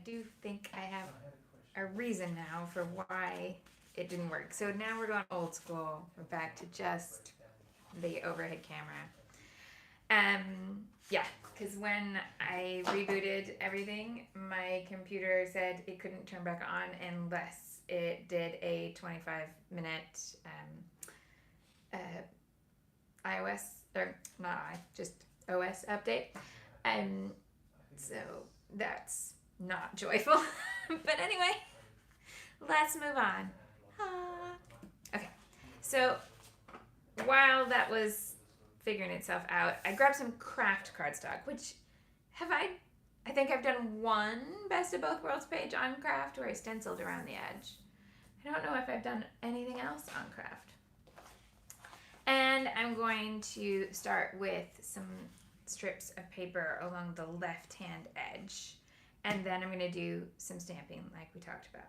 do think I have a reason now for why it didn't work. So now we're going old school. We're back to just the overhead camera. Yeah, because when I rebooted everything, my computer said it couldn't turn back on unless it did a 25-minute iOS, or not just OS update. So that's not joyful. But anyway, let's move on. Okay, so while that was figuring itself out, I grabbed some craft cardstock, which I think I've done one Best of Both Worlds page on craft where I stenciled around the edge. I don't know if I've done anything else on craft. And I'm going to start with some strips of paper along the left-hand edge. And then I'm going to do some stamping like we talked about.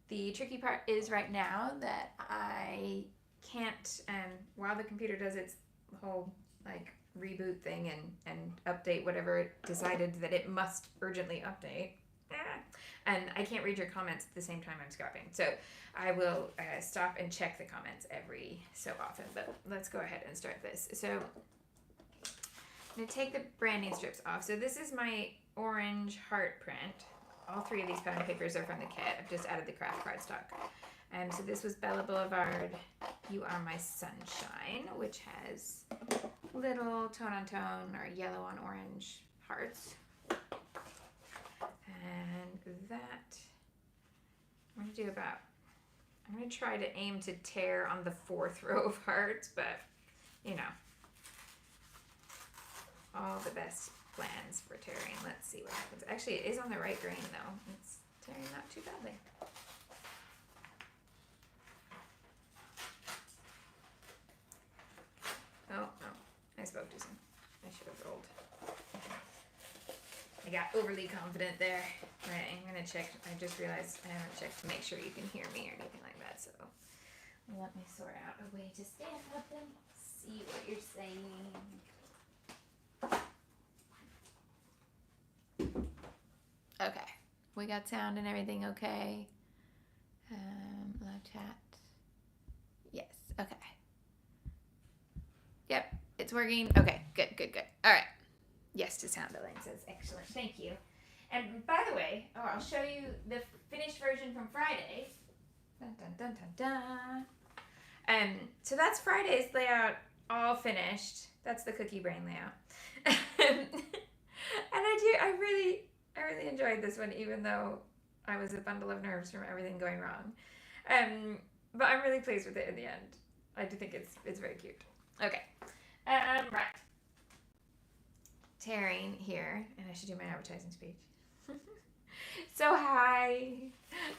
The tricky part is right now that I can't, while the computer does its whole like reboot thing and update whatever it decided that it must urgently update, and I can't read your comments at the same time I'm scrapping. So I will stop and check the comments every so often, but let's go ahead and start this. So I'm going to take the branding strips off. So this is my orange heart print. All three of these pattern papers are from the kit. I've just added the craft cardstock. So this was Bella Boulevard, You Are My Sunshine, which has little tone on tone or yellow on orange hearts. And that, I'm going to do about, I'm going to try to aim to tear on the fourth row of hearts, but you know, all the best plans for tearing. Let's see what happens. Actually, it is on the right grain though. It's tearing not too badly. Oh, no. I spoke too soon. I should have rolled. I got overly confident there. Right, I'm going to check. I just realized I haven't checked to make sure you can hear me or anything like that. So let me sort out a way to stand up and see what you're saying. Okay. We got sound and everything okay. Live chat. Yes. Okay. Yep, it's working. Okay, good. All right. Yes to sound, Elaine says. Excellent. Thank you. And by the way, I'll show you the finished version from Friday. Dun, dun, dun, dun, dun. So that's Friday's layout all finished. That's the cookie brain layout. And I really enjoyed this one, even though I was a bundle of nerves from everything going wrong. But I'm really pleased with it in the end. I do think it's very cute. Okay. Right. Tearing here, and I should do my advertising speech. So hi,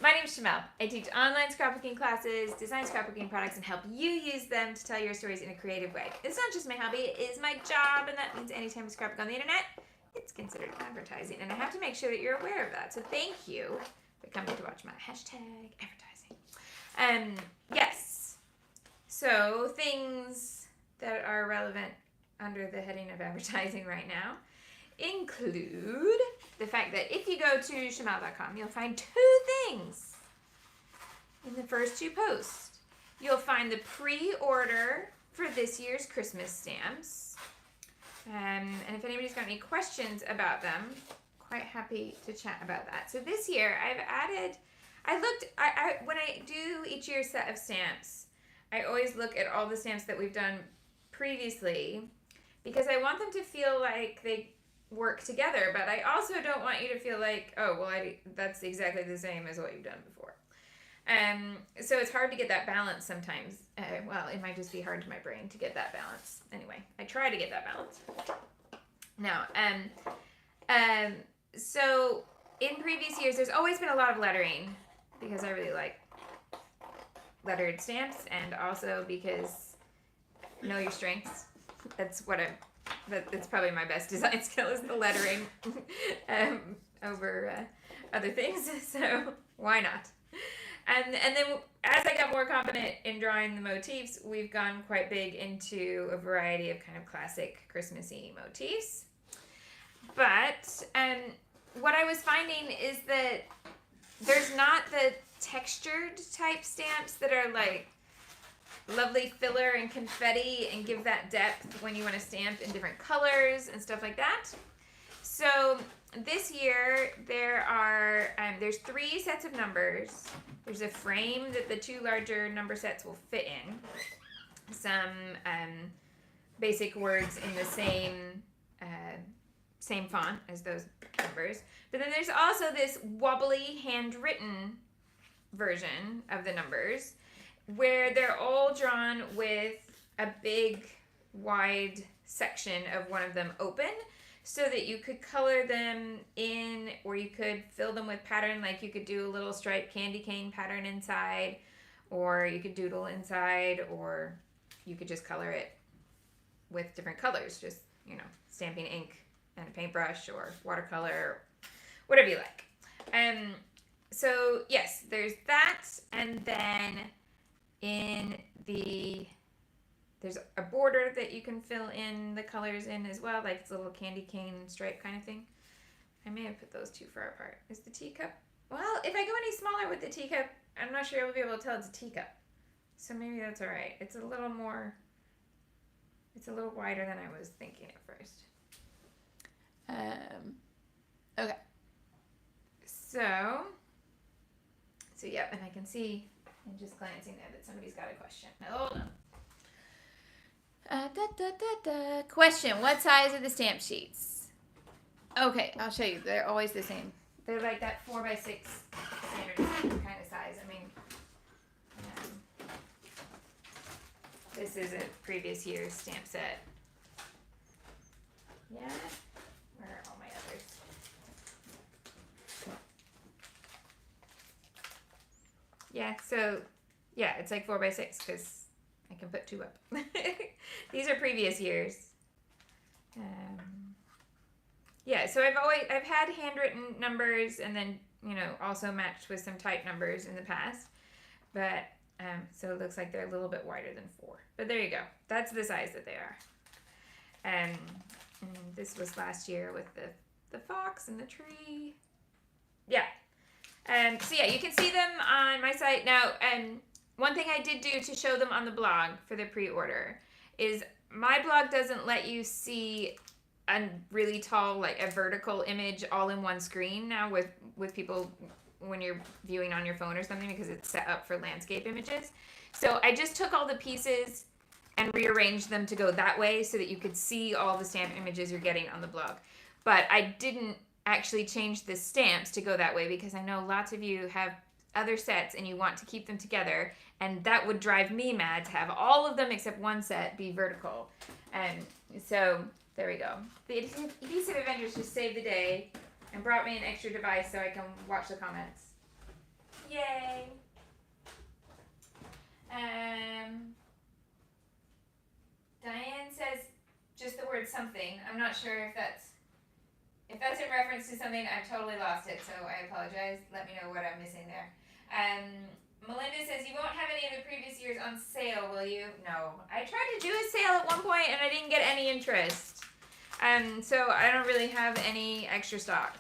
my name is Shamel. I teach online scrapbooking classes, design scrapbooking products, and help you use them to tell your stories in a creative way. It's not just my hobby, it is my job, and that means anytime you scrapbook on the internet, it's considered advertising, and I have to make sure that you're aware of that. So thank you for coming to watch my hashtag advertising. Yes. So things that are relevant under the heading of advertising right now include the fact that if you go to shamel.com, you'll find two things in the first two posts. You'll find the pre-order for this year's Christmas stamps. And if anybody's got any questions about them, quite happy to chat about that. So this year I've added, when I do each year's set of stamps, I always look at all the stamps that we've done previously because I want them to feel like they work together, but I also don't want you to feel like, oh, well, that's exactly the same as what you've done before. So it's hard to get that balance sometimes. Well, it might just be hard to my brain to get that balance. Anyway, I try to get that balance. Now, so in previous years, there's always been a lot of lettering because I really like lettered stamps, and also because know your strengths. That's probably my best design skill is the lettering over other things. So why not? And then as I got more confident in drawing the motifs, we've gone quite big into a variety of kind of classic Christmassy motifs. But what I was finding is that there's not the textured type stamps that are like lovely filler and confetti and give that depth when you want to stamp in different colors and stuff like that. So this year there's 3 sets of numbers. There's a frame that the 2 larger number sets will fit in. Some basic words in the same font as those numbers. But then there's also this wobbly handwritten version of the numbers where they're all drawn with a big wide section of one of them open so that you could color them in, or you could fill them with pattern, like you could do a little striped candy cane pattern inside, or you could doodle inside, or you could just color it with different colors, just, stamping ink and a paintbrush or watercolor, whatever you like. So yes, there's that, and then there's a border that you can fill in the colors in as well, like it's a little candy cane stripe kind of thing. I may have put those too far apart. Is the teacup? Well, if I go any smaller with the teacup, I'm not sure I will be able to tell it's a teacup. So maybe that's all right. It's a little wider than I was thinking at first. Okay. So yep, and I can see, and just glancing there, that somebody's got a question. Hold on. Question: what size are the stamp sheets? Okay, I'll show you. They're always the same. They're like that 4x6 standard kind of size. I mean, this is a previous year's stamp set. Yeah. Where are all my others? Yeah. So, yeah, it's like 4x6 because I can put 2 up. These are previous years. Yeah, so I've had handwritten numbers and then, also matched with some typed numbers in the past. But, so it looks like they're a little bit wider than 4. But there you go. That's the size that they are. And this was last year with the fox and the tree. Yeah. So yeah, you can see them on my site. Now, one thing I did do to show them on the blog for the pre-order is my blog doesn't let you see a really tall, like a vertical image all in one screen now with people when you're viewing on your phone or something, because it's set up for landscape images. So I just took all the pieces and rearranged them to go that way so that you could see all the stamp images you're getting on the blog. But I didn't actually change the stamps to go that way because I know lots of you have other sets and you want to keep them together, and that would drive me mad to have all of them except one set be vertical. And so there we go. The Adhesive Avengers just saved the day and brought me an extra device so I can watch the comments. Yay! Diane says just the word something. I'm not sure if that's in reference to something. I've totally lost it, so I apologize. Let me know what I'm missing there. Melinda says, you won't have any of the previous years on sale, will you? No. I tried to do a sale at one point, and I didn't get any interest. So I don't really have any extra stock.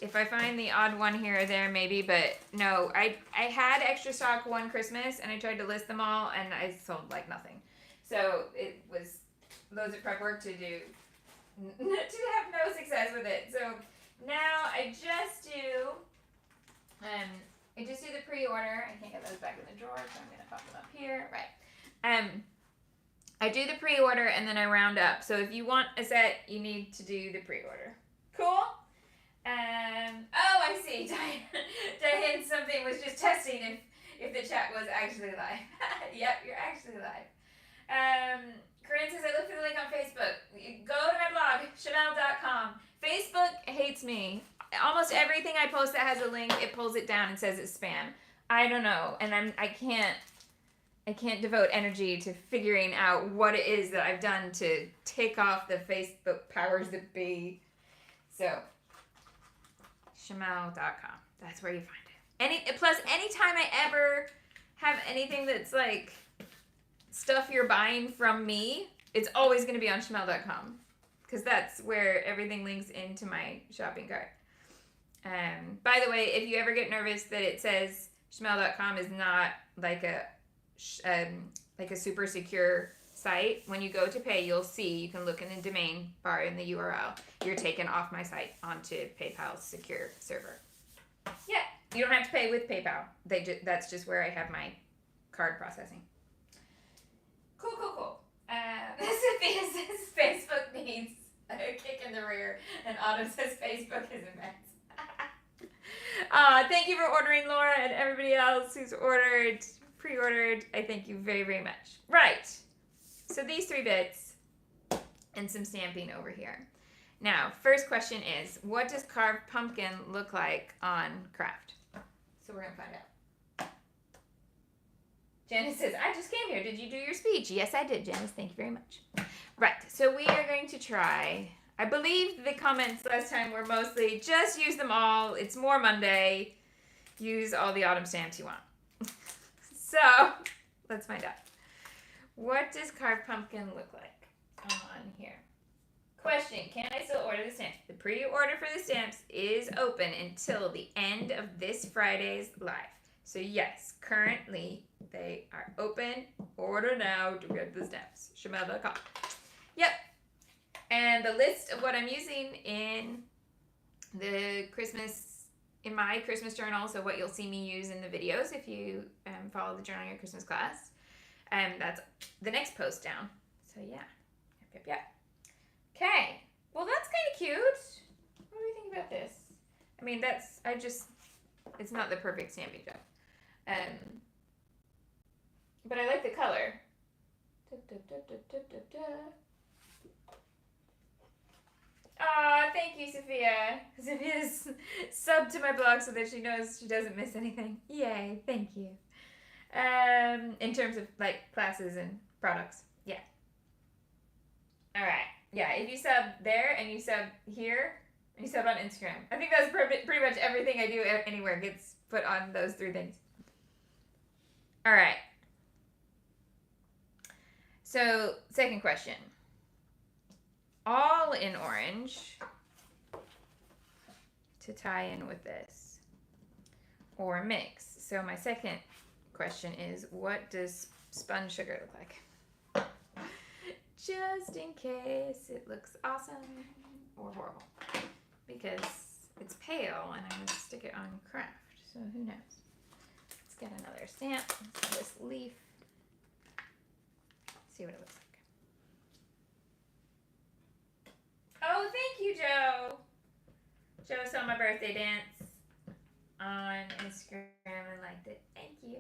If I find the odd one here or there, maybe, but no. I had extra stock one Christmas, and I tried to list them all, and I sold like nothing. So it was loads of prep work to do, to have no success with it. So now I just do the pre-order. I can't get those back in the drawer, so I'm going to pop them up here. Right. I do the pre-order, and then I round up. So if you want a set, you need to do the pre-order. Cool? Oh, I see. Diane something was just testing if the chat was actually live. Yep, you're actually live. Corinne says, I looked for the link on Facebook. Go to my blog, Chanel.com. Facebook hates me. Almost everything I post that has a link, it pulls it down and says it's spam. I don't know, and I can't devote energy to figuring out what it is that I've done to take off the Facebook powers that be. So, Shamel.com. That's where you find it. Plus, anytime I ever have anything that's like stuff you're buying from me, it's always going to be on Shamel.com. because that's where everything links into my shopping cart. By the way, if you ever get nervous that it says Shmel.com is not like a super secure site, when you go to pay, you'll see, you can look in the domain bar in the URL, you're taken off my site onto PayPal's secure server. Yeah, you don't have to pay with PayPal. That's just where I have my card processing. Cool. Sophia says Facebook needs a kick in the rear, and Autumn says Facebook is a mess. Thank you for ordering, Laura, and everybody else who's pre-ordered. I thank you very, very much. Right. So these 3 bits and some stamping over here. Now, first question is, what does carved pumpkin look like on craft? So we're going to find out. Janice says, I just came here. Did you do your speech? Yes, I did, Janice. Thank you very much. Right. So we are going to try... I believe the comments last time were mostly just use them all. It's more Monday. Use all the autumn stamps you want. So let's find out. What does carved pumpkin look like on here? Question, can I still order the stamps? The pre-order for the stamps is open until the end of this Friday's live. So yes, currently they are open. Order now to get the stamps. Shmel.com. Yep. And the list of what I'm using in my Christmas journal, so what you'll see me use in the videos if you follow the Journal Your Christmas class. That's the next post down. So yeah. Yep. Okay. Well, that's kind of cute. What do you think about this? I mean, it's not the perfect stamping job. But I like the color. Aw, thank you, Sophia. Sophia's subbed to my blog so that she knows she doesn't miss anything. Yay, thank you. In terms of, like, classes and products. Yeah. All right. Yeah, if you sub there and you sub here and you sub on Instagram. I think that's pretty much everything I do anywhere gets put on those 3 things. All right. So, second question. All in orange to tie in with this, or mix. So my second question is, what does spun sugar look like? Just in case it looks awesome or horrible, because it's pale and I'm going to stick it on craft, so who knows. Let's get another stamp. Let's do this leaf. See what it looks like. Oh, thank you, Joe. Joe saw my birthday dance on Instagram and liked it. Thank you.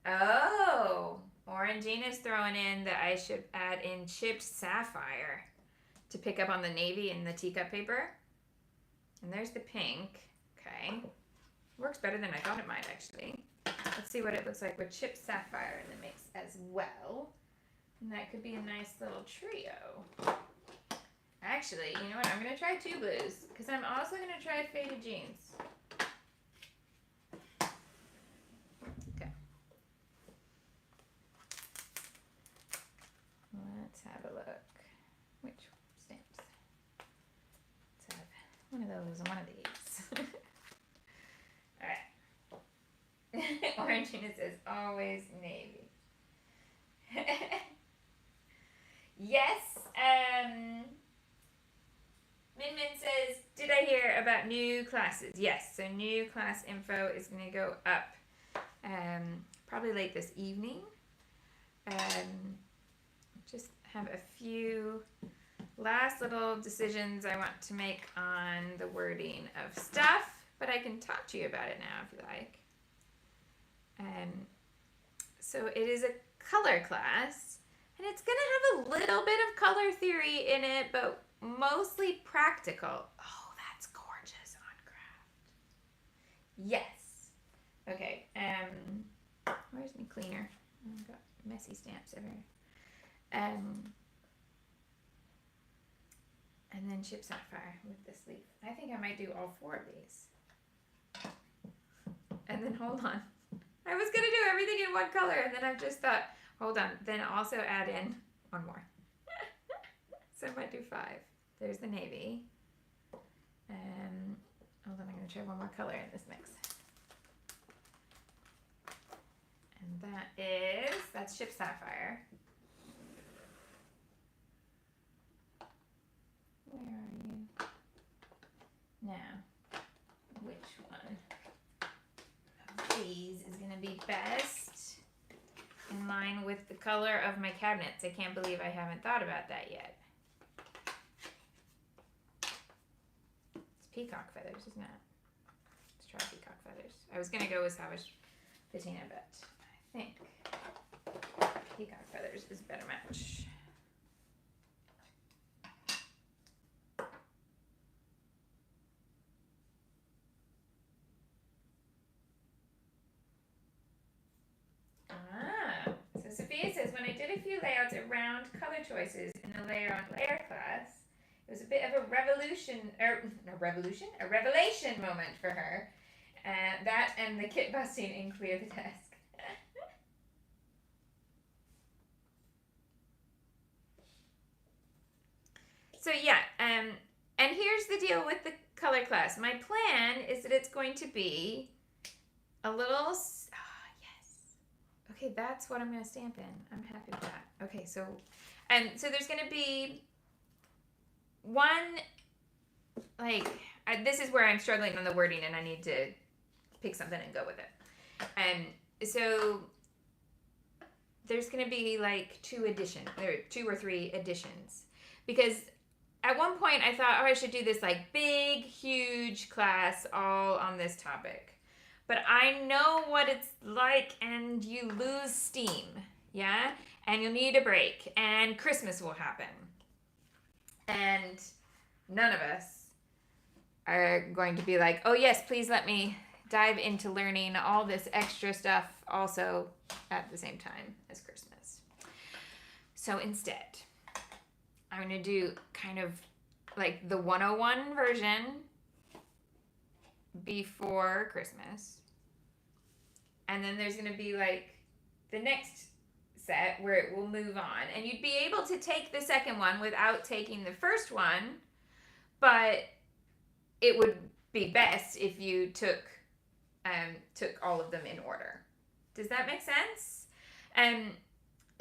Oh, Orangina's throwing in that I should add in chipped sapphire to pick up on the navy and the teacup paper. And there's the pink. Okay. Works better than I thought it might, actually. Let's see what it looks like with chipped sapphire in the mix as well. And that could be a nice little trio. Actually, you know what? I'm going to try 2 blues, because I'm also going to try faded jeans. Okay. Let's have a look. Which stamps? Let's have one of those and one of these. Alright. Orangina says, always navy. Yes. Min says, did I hear about new classes? Yes, so new class info is going to go up probably late this evening. Just have a few last little decisions I want to make on the wording of stuff, but I can talk to you about it now if you like. So it is a color class, and it's going to have a little bit of color theory in it, but mostly practical. Oh, that's gorgeous on craft. Yes. Okay. Where's my cleaner? I've got messy stamps everywhere. And then chip sapphire with this leaf. I think I might do all 4 of these. And then hold on. I was gonna do everything in one color, and then I just thought, hold on. Then also add in one more. So I might do 5. There's the navy. Hold on, I'm going to try one more color in this mix. And that's Ship Sapphire. Where are you? Now, which one of these is going to be best in line with the color of my cabinets? I can't believe I haven't thought about that yet. It's peacock feathers, isn't it? Let's try peacock feathers. I was going to go with Savage Patina, but I think peacock feathers is a better match. So Sophia says, when I did a few layouts around color choices in the layer on layer class, it was a bit of a revelation moment for her. That and the kit busting in Clear the Desk. So yeah, and here's the deal with the color class. My plan is that it's going to be a little, yes. Okay, that's what I'm going to stamp in. I'm happy with that. Okay, so there's going to be one, like, this is where I'm struggling on the wording and I need to pick something and go with it. So there's going to be like 2 or 3 additions, because at one point I thought, I should do this like big, huge class all on this topic. But I know what it's like, and you lose steam, yeah? And you'll need a break, and Christmas will happen. And none of us are going to be like, oh yes, please let me dive into learning all this extra stuff also at the same time as Christmas. So instead, I'm going to do kind of like the 101 version before Christmas. And then there's going to be like the next set where it will move on. And you'd be able to take the second one without taking the first one, but it would be best if you took all of them in order. Does that make sense?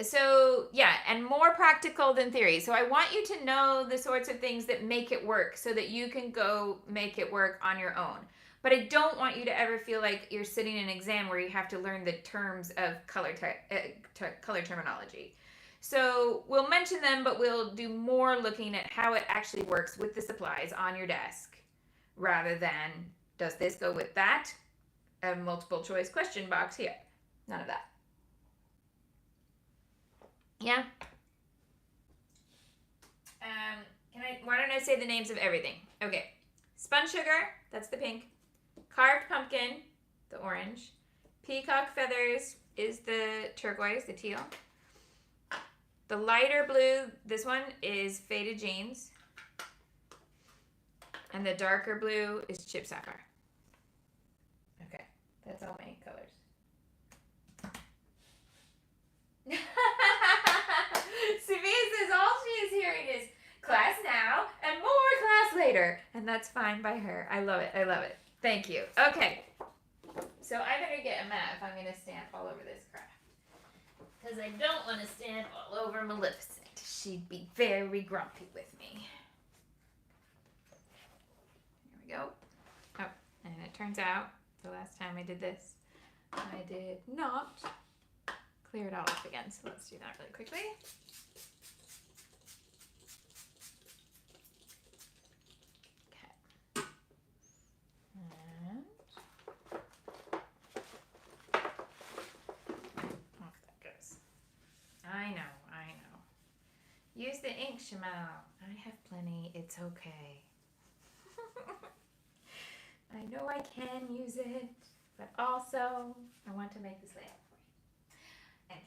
So yeah, and more practical than theory. So I want you to know the sorts of things that make it work so that you can go make it work on your own. But I don't want you to ever feel like you're sitting in an exam where you have to learn the terms of color terminology. So we'll mention them, but we'll do more looking at how it actually works with the supplies on your desk, rather than, does this go with that? A multiple choice question box here. None of that. Yeah? Why don't I say the names of everything? Okay. Spun sugar, that's the pink. Carved pumpkin, the orange. Peacock feathers is the turquoise, the teal. The lighter blue, this one is faded jeans. And the darker blue is chip sapphire. Okay, that's all my colors. Sophia says all she is hearing is class now and more class later. And that's fine by her. I love it. I love it. Thank you. Okay. So I better get a mat if I'm going to stamp all over this crap. Because I don't want to stamp all over Maleficent. She'd be very grumpy with me. Here we go. Oh, and it turns out the last time I did this, I did not clear it all up again. So let's do that really quickly. I know. Use the ink, Shamal. I have plenty. It's okay. I know I can use it, but also I want to make this layout for you.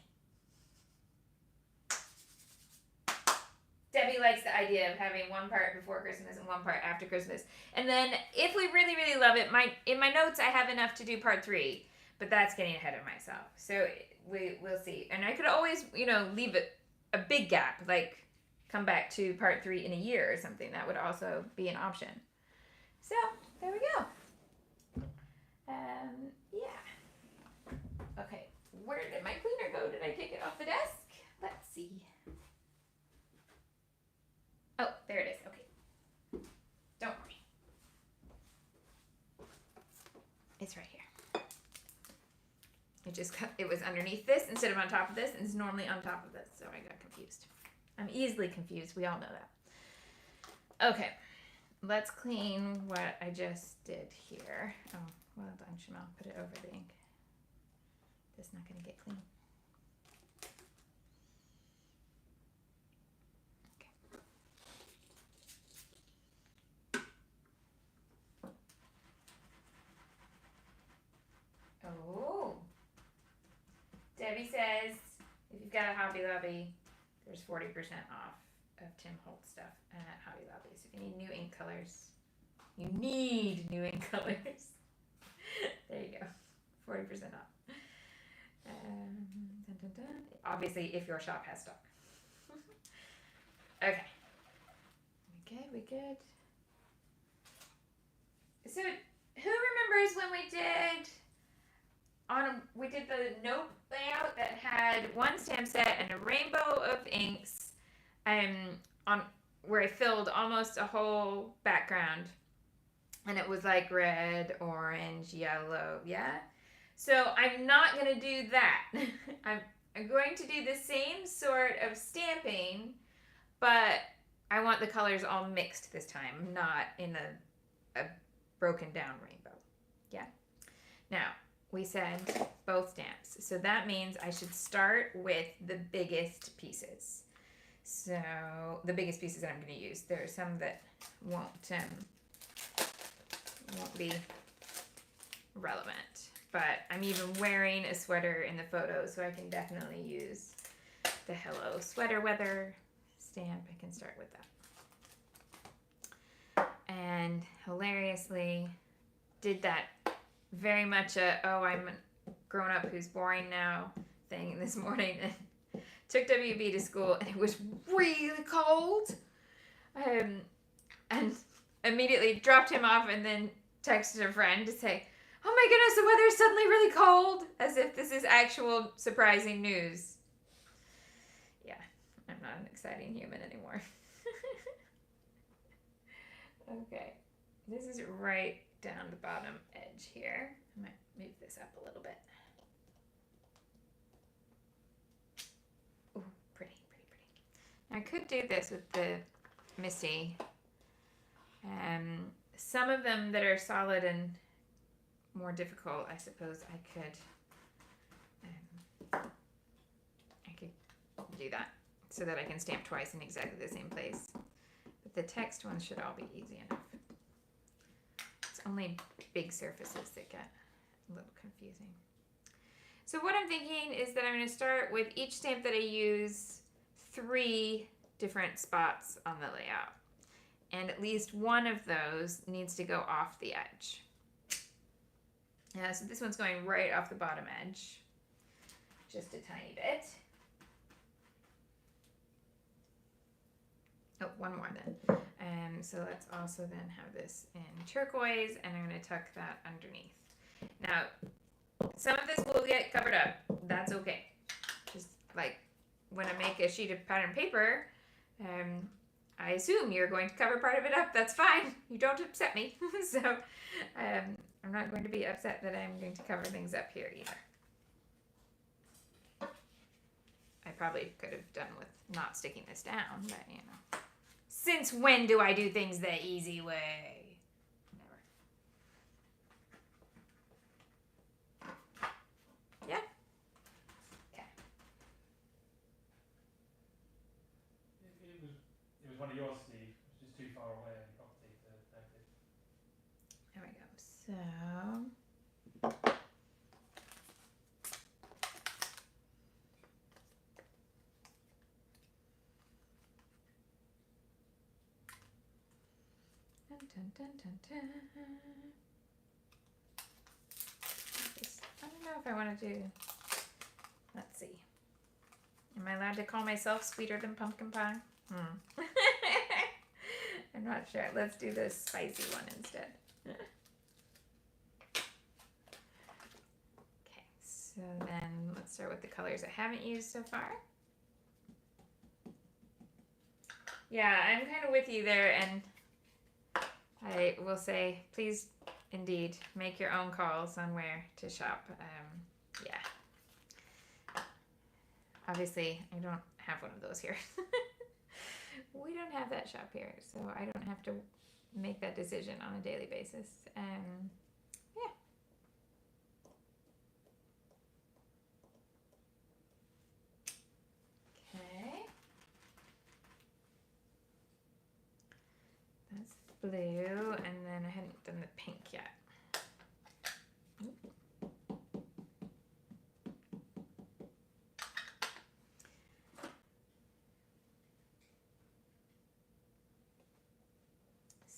Debbie likes the idea of having one part before Christmas and one part after Christmas. And then if we really, really love it, in my notes I have enough to do part 3, but that's getting ahead of myself. So we'll see. And I could always, leave it a big gap, like come back to part 3 in a year or something. That would also be an option. So there we go. Yeah. Okay, where did my cleaner go? Did I take it off the desk? Let's see. Oh, there it is. Okay. Don't worry. It's right here. It was underneath this instead of on top of this, and it's normally on top of this, so I got confused. I'm easily confused. We all know that. Okay. Let's clean what I just did here. Oh, well done, Shamal. Put it over the ink. It's not going to get clean. Okay. Oh. Debbie says, if you've got a Hobby Lobby, there's 40% off of Tim Holtz stuff at Hobby Lobby. So if you need new ink colors, you need new ink colors. There you go, 40% off. Dun, dun, dun. Obviously, if your shop has stock. Okay. We good. So, who remembers when we did the note layout that had one stamp set and a rainbow of inks, on where I filled almost a whole background, and it was like red, orange, yellow, yeah. So I'm not going to do that. I'm going to do the same sort of stamping, but I want the colors all mixed this time, not in a broken down rainbow. Yeah. Now, we said both stamps. So that means I should start with the biggest pieces. So the biggest pieces that I'm going to use. There are some that won't be relevant. But I'm even wearing a sweater in the photo, so I can definitely use the Hello Sweater Weather stamp. I can start with that. And hilariously, did that very much I'm a grown-up who's boring now thing this morning, and took WB to school, and it was really cold. And immediately dropped him off and then texted a friend to say, oh my goodness, the weather is suddenly really cold, as if this is actual surprising news. Yeah, I'm not an exciting human anymore. Okay, this is right down the bottom edge here. I might move this up a little bit. Ooh, pretty. I could do this with the Missy. Some of them that are solid and more difficult, I suppose I could do that so that I can stamp twice in exactly the same place. But the text ones should all be easy enough. It's only big surfaces that get a little confusing. So what I'm thinking is that I'm going to start with each stamp that I use 3 different spots on the layout. And at least one of those needs to go off the edge. Yeah, so this one's going right off the bottom edge, just a tiny bit. Oh, one more then. So let's also then have this in turquoise, and I'm going to tuck that underneath. Now, some of this will get covered up. That's okay. Just like when I make a sheet of pattern paper, I assume you're going to cover part of it up. That's fine. You don't upset me. So I'm not going to be upset that I'm going to cover things up here either. I probably could have done with not sticking this down, but you know. Since when do I do things the easy way? Never. Yeah? Okay. It was one of yours, Steve. It was just too far away on your property to notice. There we go. So dun, dun, dun, dun. I don't know if I want to do, let's see. Am I allowed to call myself sweeter than pumpkin pie? I'm not sure. Let's do the spicy one instead. Okay, so then let's start with the colors I haven't used so far. Yeah, I'm kind of with you there, and I will say, please, indeed, make your own calls on where to shop. Yeah. Obviously, I don't have one of those here. We don't have that shop here, so I don't have to make that decision on a daily basis. Yeah. Okay. That's blue, and then I hadn't done the pink yet.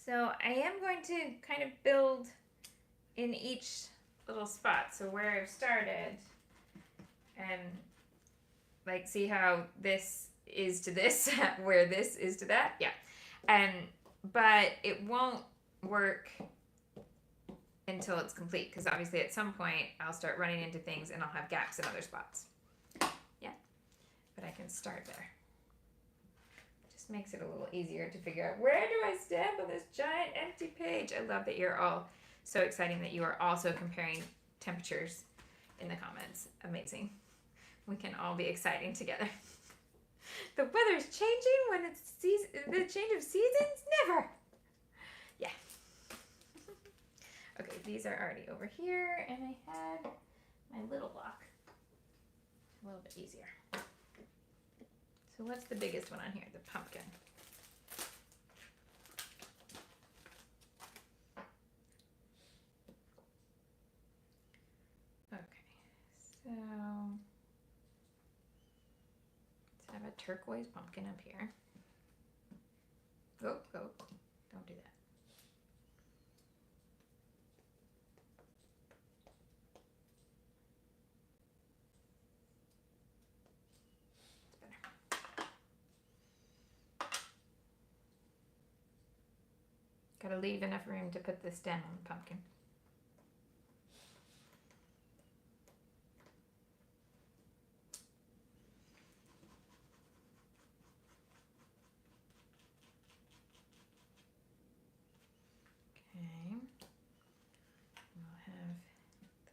So I am going to kind of build in each little spot. So where I've started, and like see how this is to this, where this is to that, yeah. But it won't work until it's complete, because obviously at some point I'll start running into things and I'll have gaps in other spots. Yeah, but I can start there. Just makes it a little easier to figure out, where do I stand on this giant empty page? I love that you're all so exciting that you are also comparing temperatures in the comments. Amazing. We can all be exciting together. The weather's changing when it's the change of seasons? Never. Yeah. Okay, these are already over here, and I had my little block. A little bit easier. So what's the biggest one on here? The pumpkin. Okay, so let's have a turquoise pumpkin up here. Go, go. Don't do that. Gotta leave enough room to put the stem on the pumpkin. Okay. We'll have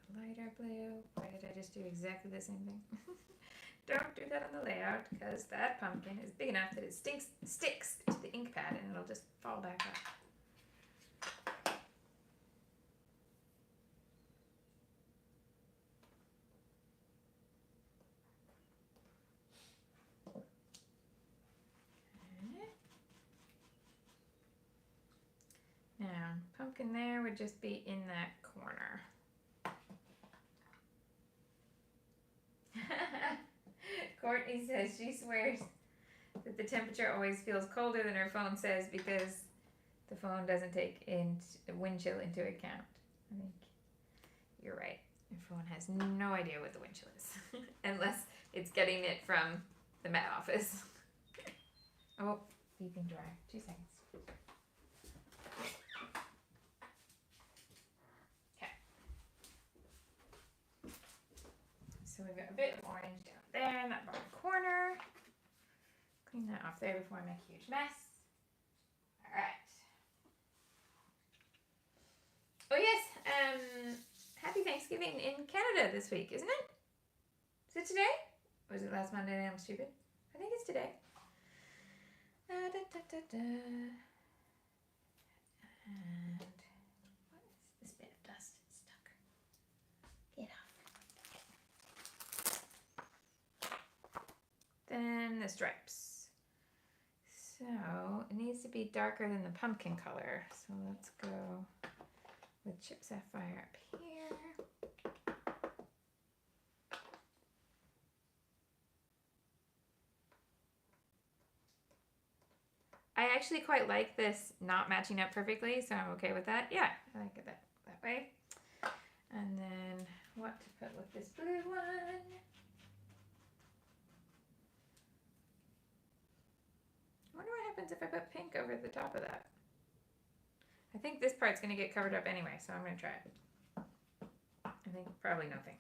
the lighter blue. Why did I just do exactly the same thing? Don't do that on the layout, because that pumpkin is big enough that it sticks to the ink pad and it'll just fall back up. Now, pumpkin there would just be in that corner. Courtney says she swears that the temperature always feels colder than her phone says because the phone doesn't take wind chill into account. I think you're right. Your phone has no idea what the wind chill is unless it's getting it from the Met Office. Oh, beeping dry. 2 seconds. So we've got a bit of orange down there in that bottom corner. Clean that off there before I make a huge mess. All right. Oh yes, happy Thanksgiving in Canada this week, isn't it? Is it today? Or was it last Monday and I'm stupid? I think it's today. And what is this bit of dust stuck? Get off. Then the stripes. So it needs to be darker than the pumpkin color. So let's go with chip sapphire up here. I actually quite like this not matching up perfectly, so I'm okay with that. Yeah, I like it that way. And then what to put with this blue one? happens if I put pink over the top of that? I think this part's going to get covered up anyway, so I'm going to try it. I think probably nothing.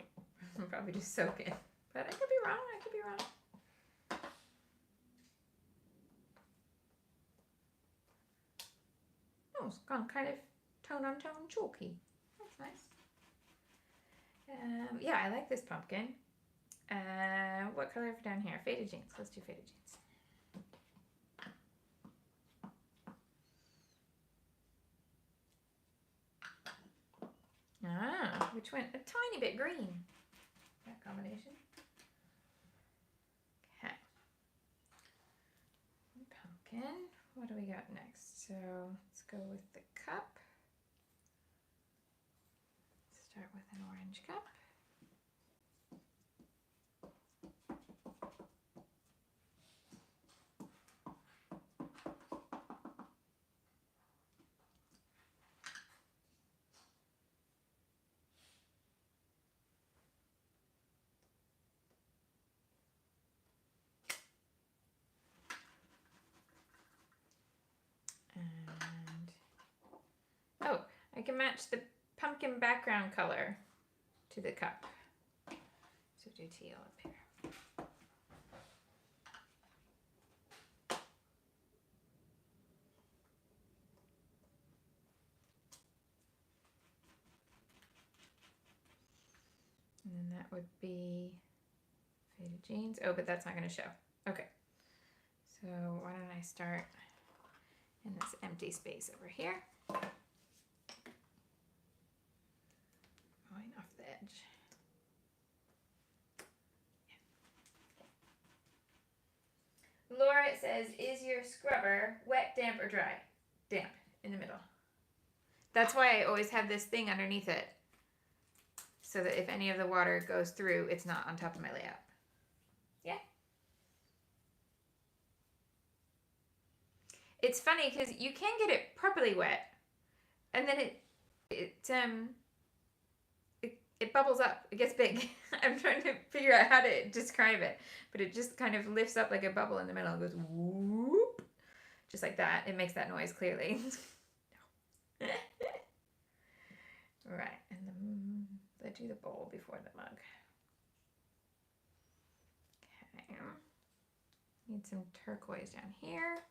Probably just soak it. But I could be wrong. I could be wrong. Oh, it's gone kind of tone on tone chalky. That's nice. Yeah, I like this pumpkin. What color for down here? Faded jeans. Let's do faded jeans. Ah, which went a tiny bit green. That combination. Okay. Pumpkin. What do we got next? So let's go with the cup. Start with an orange cup. And oh, I can match the pumpkin background color to the cup. So do teal up here. And then that would be faded jeans. Oh, but that's not going to show. Okay. So why don't I start in this empty space over here. Going off the edge. Yeah. Laura says, is your scrubber wet, damp, or dry? Damp, in the middle. That's why I always have this thing underneath it, so that if any of the water goes through, it's not on top of my layout. Yeah. It's funny because you can get it properly wet, and then it bubbles up. It gets big. I'm trying to figure out how to describe it, but it just kind of lifts up like a bubble in the middle. It goes whoop, just like that. It makes that noise clearly. Right, and let's do the bowl before the mug. Okay. Need some turquoise down here.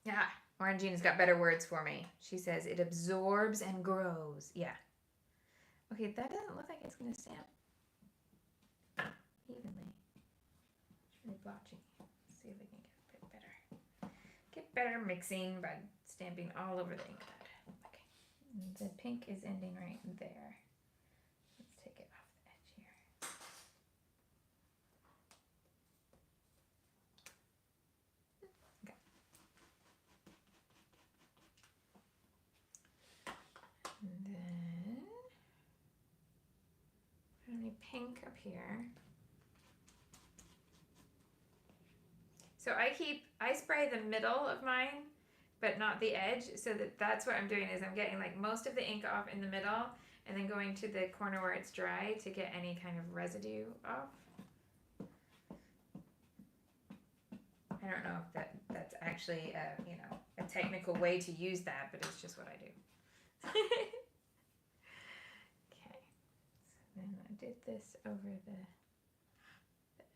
Yeah, Orangina's got better words for me. She says it absorbs and grows. Yeah. Okay, that doesn't look like it's going to stamp evenly. It's really blotchy. Let's see if we can get a bit better. Get better mixing by stamping all over the ink pad. Okay. And the pink is ending right there. Let's take it off the edge here. Okay. And then put any pink up here. So I spray the middle of mine, but not the edge, so that's what I'm doing is I'm getting like most of the ink off in the middle and then going to the corner where it's dry to get any kind of residue off. I don't know if that's actually a technical way to use that, but it's just what I do. Okay, so then I did this over the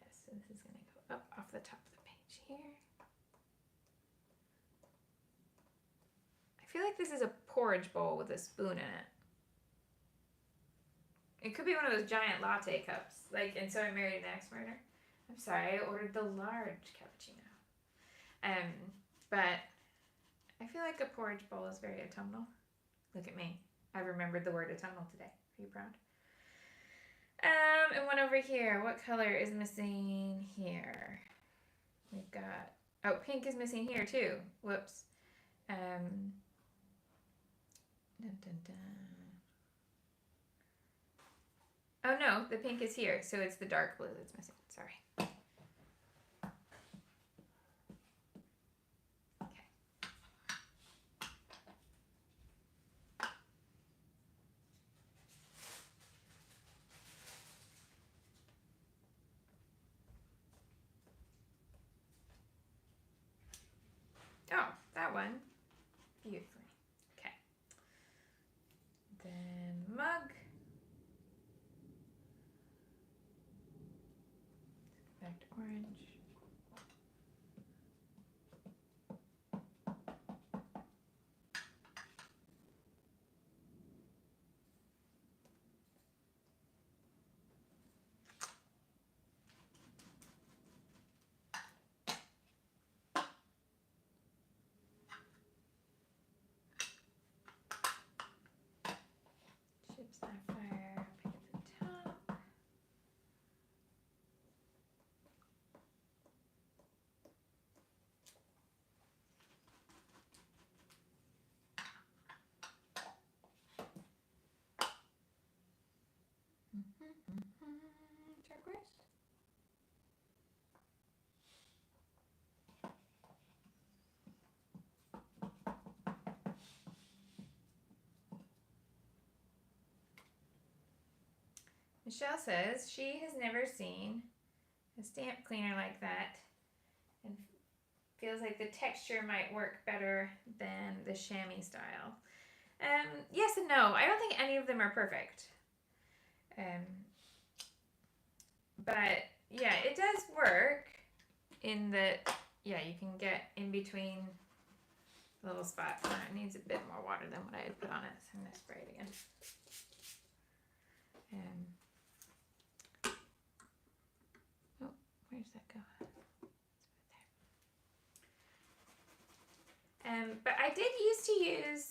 S, so this is going to go up off the top of the page here. I feel like this is a porridge bowl with a spoon in it. It could be one of those giant latte cups, like And So I Married an Axe Murderer. I'm sorry, I ordered the large cappuccino. But I feel like a porridge bowl is very autumnal. Look at me. I remembered the word autumnal today. Are you proud? And one over here. What color is missing here? We've got, oh, pink is missing here too. Whoops. Dun, dun, dun. Oh no, the pink is here, so it's the dark blue that's missing. Sorry. Okay. that one beautifully. Okay. Then mug. Back to orange. Chip sapphire up at the top. Turquoise. Michelle says she has never seen a stamp cleaner like that and feels like the texture might work better than the chamois style. Yes and no. I don't think any of them are perfect. But yeah, it does work in that, yeah, you can get in between little spots. It needs a bit more water than what I had put on it, so I'm going to spray it again. Oh, where's that go? It's right there. But I did used to use,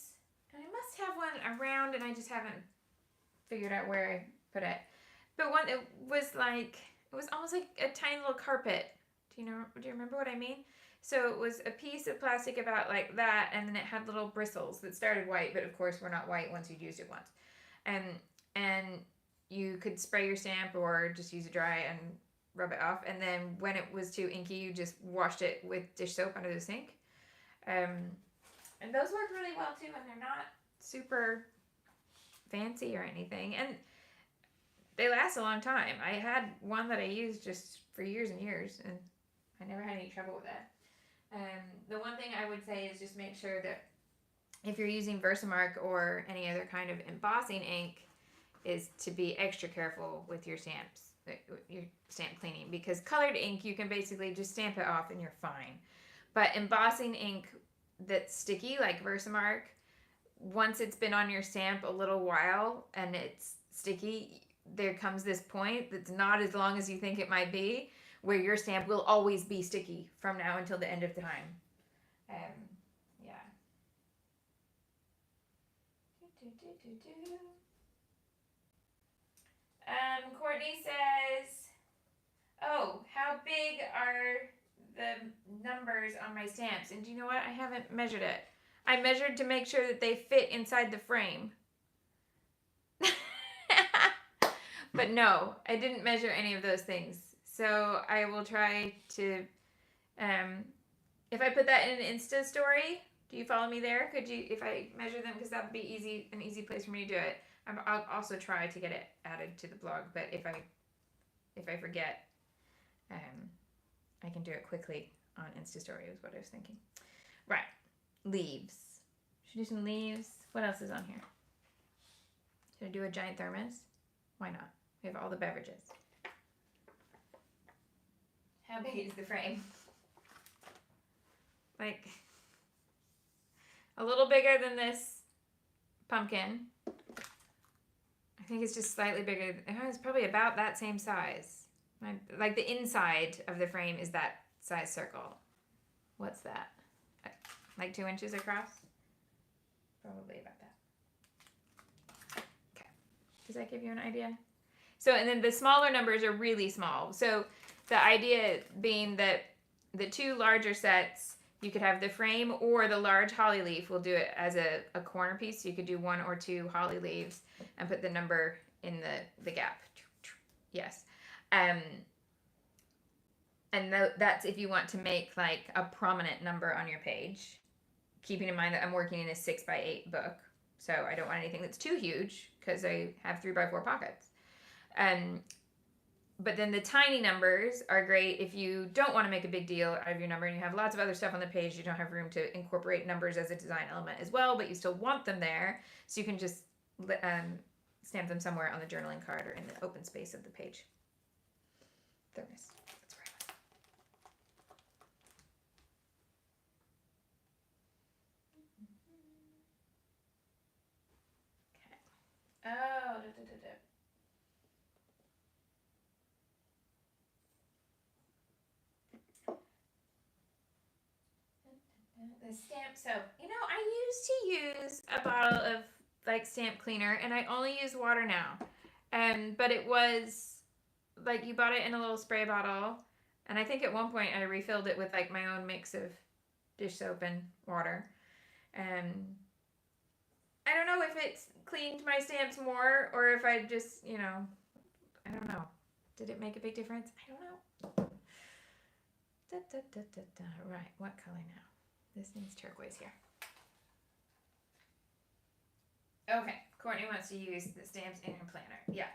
and I must have one around, and I just haven't figured out where I put it. But one, it was almost like a tiny little carpet. Do you remember what I mean? So it was a piece of plastic about like that, and then it had little bristles that started white, but of course were not white once you'd used it once. And you could spray your stamp or just use it dry and rub it off. And then when it was too inky, you just washed it with dish soap under the sink. And those work really well too, and they're not super fancy or anything. And they last a long time. I had one that I used just for years and years, and I never had any trouble with it. The one thing I would say is just make sure that if you're using Versamark or any other kind of embossing ink, is to be extra careful with your stamps, your stamp cleaning, because colored ink, you can basically just stamp it off and you're fine. But embossing ink that's sticky, like Versamark, once it's been on your stamp a little while and it's sticky, there comes this point that's not as long as you think it might be, where your stamp will always be sticky from now until the end of time. Yeah. Courtney says, oh, how big are the numbers on my stamps? And do you know what? I haven't measured it. I measured to make sure that they fit inside the frame. But no, I didn't measure any of those things. So I will try to, if I put that in an Insta story, do you follow me there? Could you, if I measure them, because that would be an easy place for me to do it. I'll also try to get it added to the blog, but if I forget, I can do it quickly on Insta story is what I was thinking. Right, leaves. Should I do some leaves? What else is on here? Should I do a giant thermos? Why not? We have all the beverages. How big is the frame? Like a little bigger than this pumpkin. I think it's just slightly bigger. It's probably about that same size. Like the inside of the frame is that size circle. What's that? Like 2 inches across? Probably about that. Okay. Does that give you an idea? So, and then the smaller numbers are really small. So the idea being that the two larger sets, you could have the frame or the large holly leaf. We'll do it as a corner piece. So you could do 1 or 2 holly leaves and put the number in the gap. Yes. And that's if you want to make like a prominent number on your page, keeping in mind that I'm working in a 6x8 book. So I don't want anything that's too huge because I have 3x4 pockets. but then the tiny numbers are great if you don't want to make a big deal out of your number and you have lots of other stuff on the page. You don't have room to incorporate numbers as a design element as well, but you still want them there. So you can just stamp them somewhere on the journaling card or in the open space of the page. They're nice. That's where I was. Okay. Oh, the stamp soap. You know, I used to use a bottle of like stamp cleaner, and I only use water now. But it was like you bought it in a little spray bottle, and I think at one point I refilled it with like my own mix of dish soap and water. I don't know if it's cleaned my stamps more or if I just, you know, I don't know. Did it make a big difference? I don't know. Right, what color now? This needs turquoise here. Okay, Courtney wants to use the stamps in her planner. Yeah,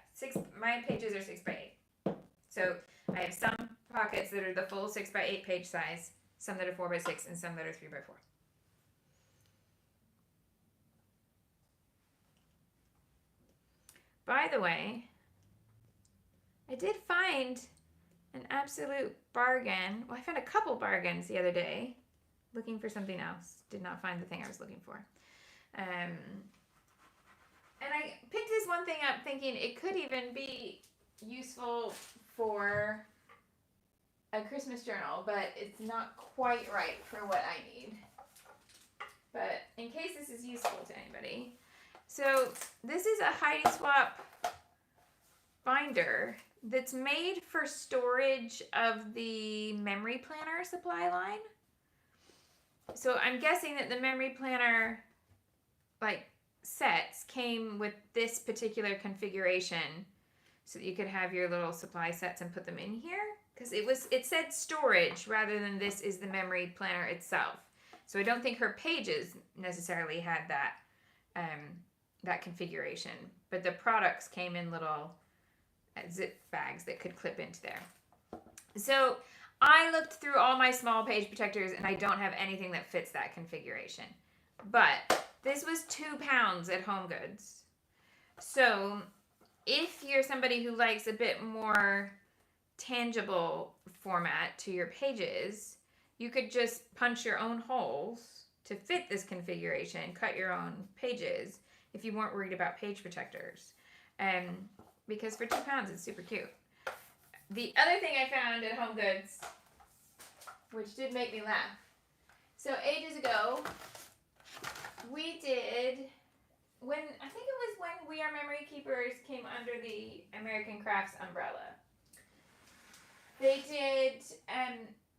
my pages are 6x8. So I have some pockets that are the full 6x8 page size, some that are 4x6, and some that are 3x4. By the way, I did find an absolute bargain. Well, I found a couple bargains the other day looking for something else. Did not find the thing I was looking for. And I picked this one thing up thinking it could even be useful for a Christmas journal, but it's not quite right for what I need. But in case this is useful to anybody. So this is a Heidi Swap binder that's made for storage of the memory planner supply line. So I'm guessing that the memory planner like sets came with this particular configuration so that you could have your little supply sets and put them in here, because it said storage rather than this is the memory planner itself. So I don't think her pages necessarily had that configuration, but the products came in little zip bags that could clip into there. So I looked through all my small page protectors and I don't have anything that fits that configuration. But this was £2 at Home Goods. So if you're somebody who likes a bit more tangible format to your pages, you could just punch your own holes to fit this configuration, cut your own pages if you weren't worried about page protectors. Because for £2 it's super cute. The other thing I found at Home Goods, which did make me laugh. So ages ago, we did, I think it was when We Are Memory Keepers came under the American Crafts umbrella. They did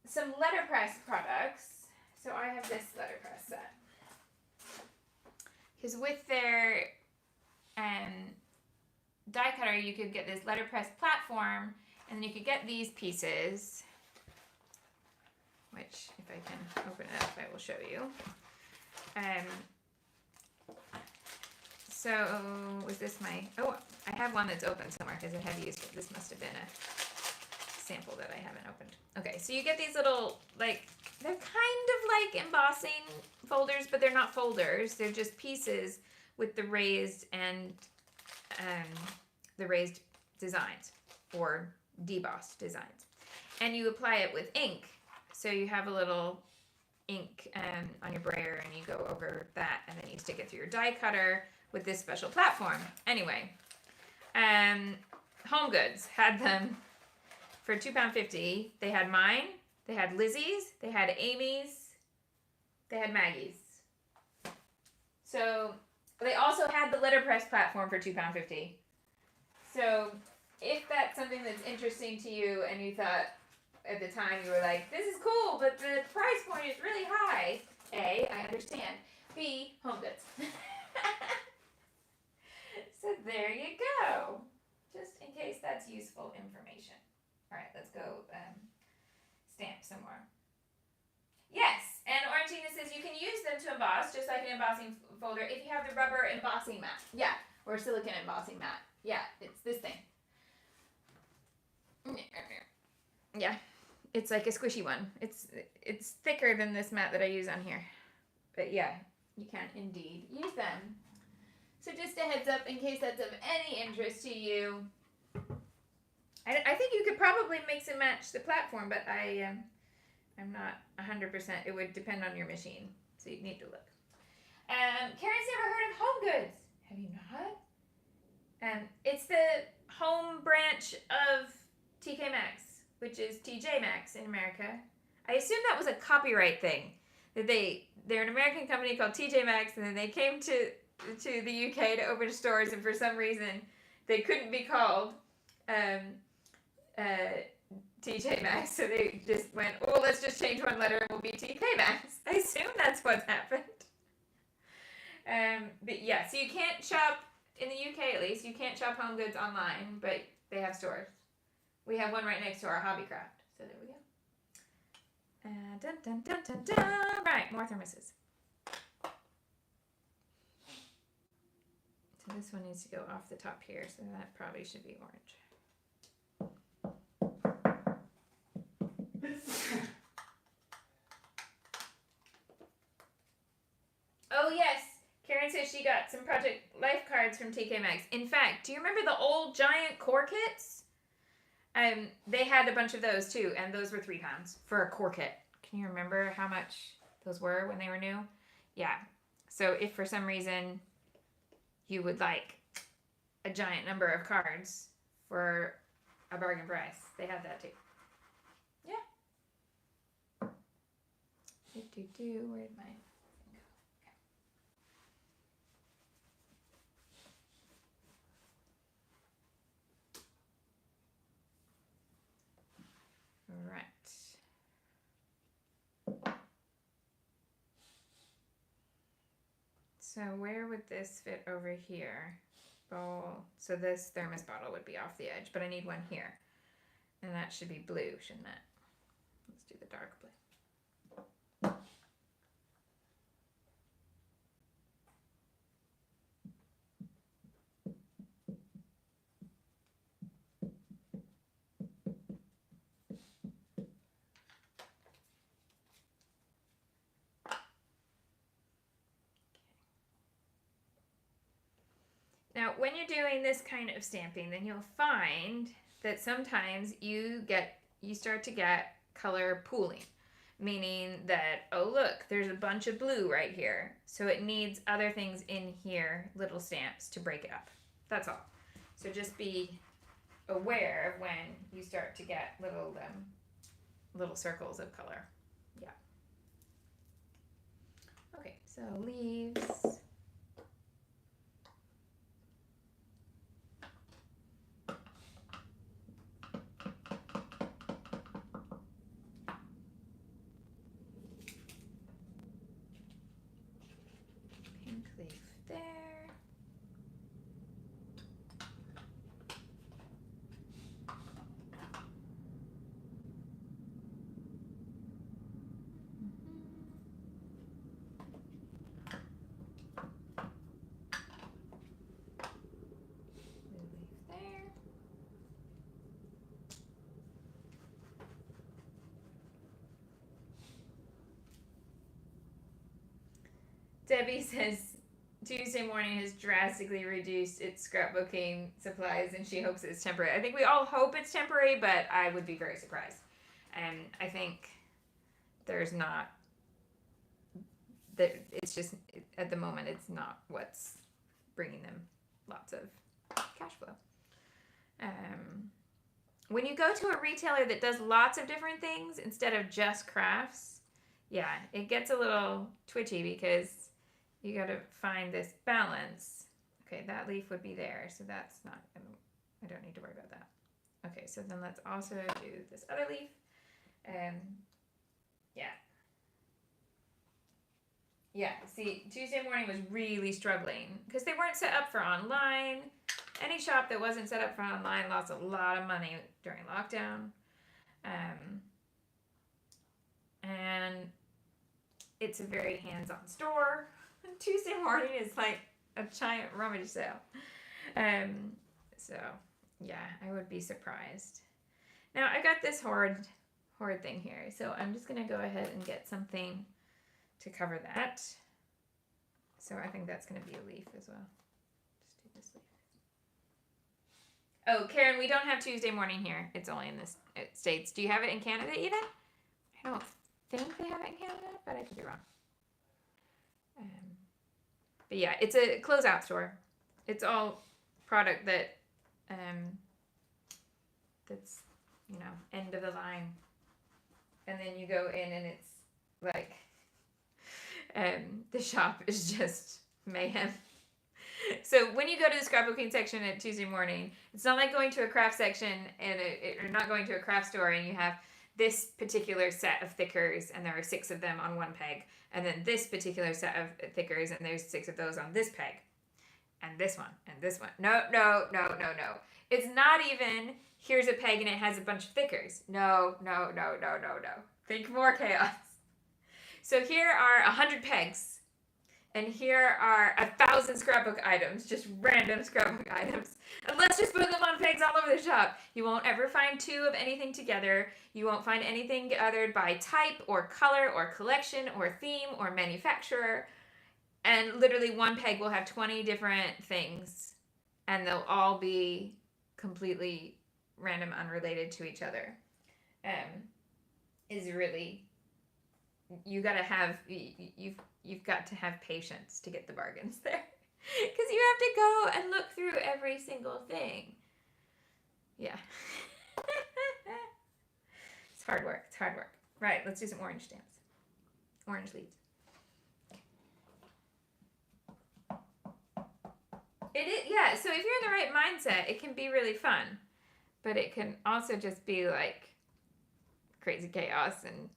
some letterpress products. So I have this letterpress set. Because with their die cutter, you could get this letterpress platform, and then you could get these pieces, which if I can open it up, I will show you. So was this I have one that's open somewhere because I have used it. This must have been a sample that I haven't opened. Okay, so you get these little, like, they're kind of like embossing folders, but they're not folders. They're just pieces with the raised and the raised designs or debossed designs. And you apply it with ink. So you have a little ink on your brayer and you go over that and then you stick it through your die cutter with this special platform. Anyway, Home Goods had them for £2.50. They had mine, they had Lizzie's, they had Amy's, they had Maggie's. So they also had the letterpress platform for £2.50. So if that's something that's interesting to you and you thought at the time you were like, this is cool, but the price point is really high. A, I understand. B, Home Goods. So there you go. Just in case that's useful information. All right, let's go stamp some more. Yes, and Orangeina says you can use them to emboss, just like an embossing folder, if you have the rubber embossing mat. Yeah, or silicone embossing mat. Yeah, it's this thing. Yeah, it's like a squishy one. It's thicker than this mat that I use on here. But yeah, you can indeed use them. So just a heads up in case that's of any interest to you. I think you could probably mix and match the platform, but I'm not 100%. It would depend on your machine, so you'd need to look. Karen's never heard of Home Goods. Have you not? It's the home branch of TK Maxx, which is TJ Maxx in America. I assume that was a copyright thing. That they're an American company called TJ Maxx, and then they came to the UK to open stores, and for some reason they couldn't be called TJ Maxx, so they just went, oh, let's just change one letter and we'll be TK Maxx. I assume that's what's happened. But yeah, so you can't shop, in the UK at least, you can't shop Home Goods online, but they have stores. We have one right next to our Hobbycraft, so there we go. Dun, dun, dun, dun, dun. Right, more thermoses. So this one needs to go off the top here, so that probably should be orange. Oh yes, Karen says she got some Project Life cards from TK Maxx. In fact, do you remember the old giant core kits? They had a bunch of those too, and those were £3 for a core kit. Can you remember how much those were when they were new? Yeah. So if for some reason you would like a giant number of cards for a bargain price, they had that too. Yeah. Where did mine go? Okay. Right. So where would this fit over here? Bowl. So this thermos bottle would be off the edge, but I need one here. And that should be blue, shouldn't it? Let's do the dark blue. Now, when you're doing this kind of stamping, then you'll find that sometimes you start to get color pooling, meaning that, oh look, there's a bunch of blue right here, so it needs other things in here, little stamps, to break it up. That's all. So just be aware of when you start to get little circles of color. Yeah. Okay, so leaves. Pink leaf there. Debbie says Tuesday morning has drastically reduced its scrapbooking supplies, and she hopes it's temporary. I think we all hope it's temporary, but I would be very surprised. And I think there's not, it's just, at the moment, it's not what's bringing them lots of cash flow. When you go to a retailer that does lots of different things instead of just crafts, yeah, it gets a little twitchy because you got to find this balance. Okay, that leaf would be there, so that's not, I don't need to worry about that. Okay, so then let's also do this other leaf. Yeah, see, Tuesday morning was really struggling because they weren't set up for online. Any shop that wasn't set up for online lost a lot of money during lockdown. And it's a very hands-on store. Tuesday morning is like a giant rummage sale. So, yeah, I would be surprised. Now I got this hoard thing here, so I'm just gonna go ahead and get something to cover that. So I think that's gonna be a leaf as well. Just do this leaf. Oh, Karen, we don't have Tuesday morning here. It's only in the States. Do you have it in Canada even? I don't think they have it in Canada, but I could be wrong. But yeah, it's a closeout store. It's all product that that's, you know, end of the line. And then you go in and it's like the shop is just mayhem. So when you go to the scrapbooking section at Tuesday morning, it's not like going to a craft section and you're not going to a craft store and you have this particular set of thickers and there are 6 of them on one peg, and then this particular set of thickers and there's 6 of those on this peg, and this one and this one. No. It's not even here's a peg and it has a bunch of thickers. No. Think more chaos. So here are 100 pegs. And here are 1,000 scrapbook items, just random scrapbook items. And let's just put them on pegs all over the shop. You won't ever find 2 of anything together. You won't find anything othered by type or color or collection or theme or manufacturer. And literally one peg will have 20 different things. And they'll all be completely random, unrelated to each other. Is really, you gotta have, you've got to have patience to get the bargains there. Because you have to go and look through every single thing. Yeah. It's hard work. Right, let's do some orange stamps. Orange leaves. It is, yeah, so if you're in the right mindset, it can be really fun. But it can also just be like crazy chaos, and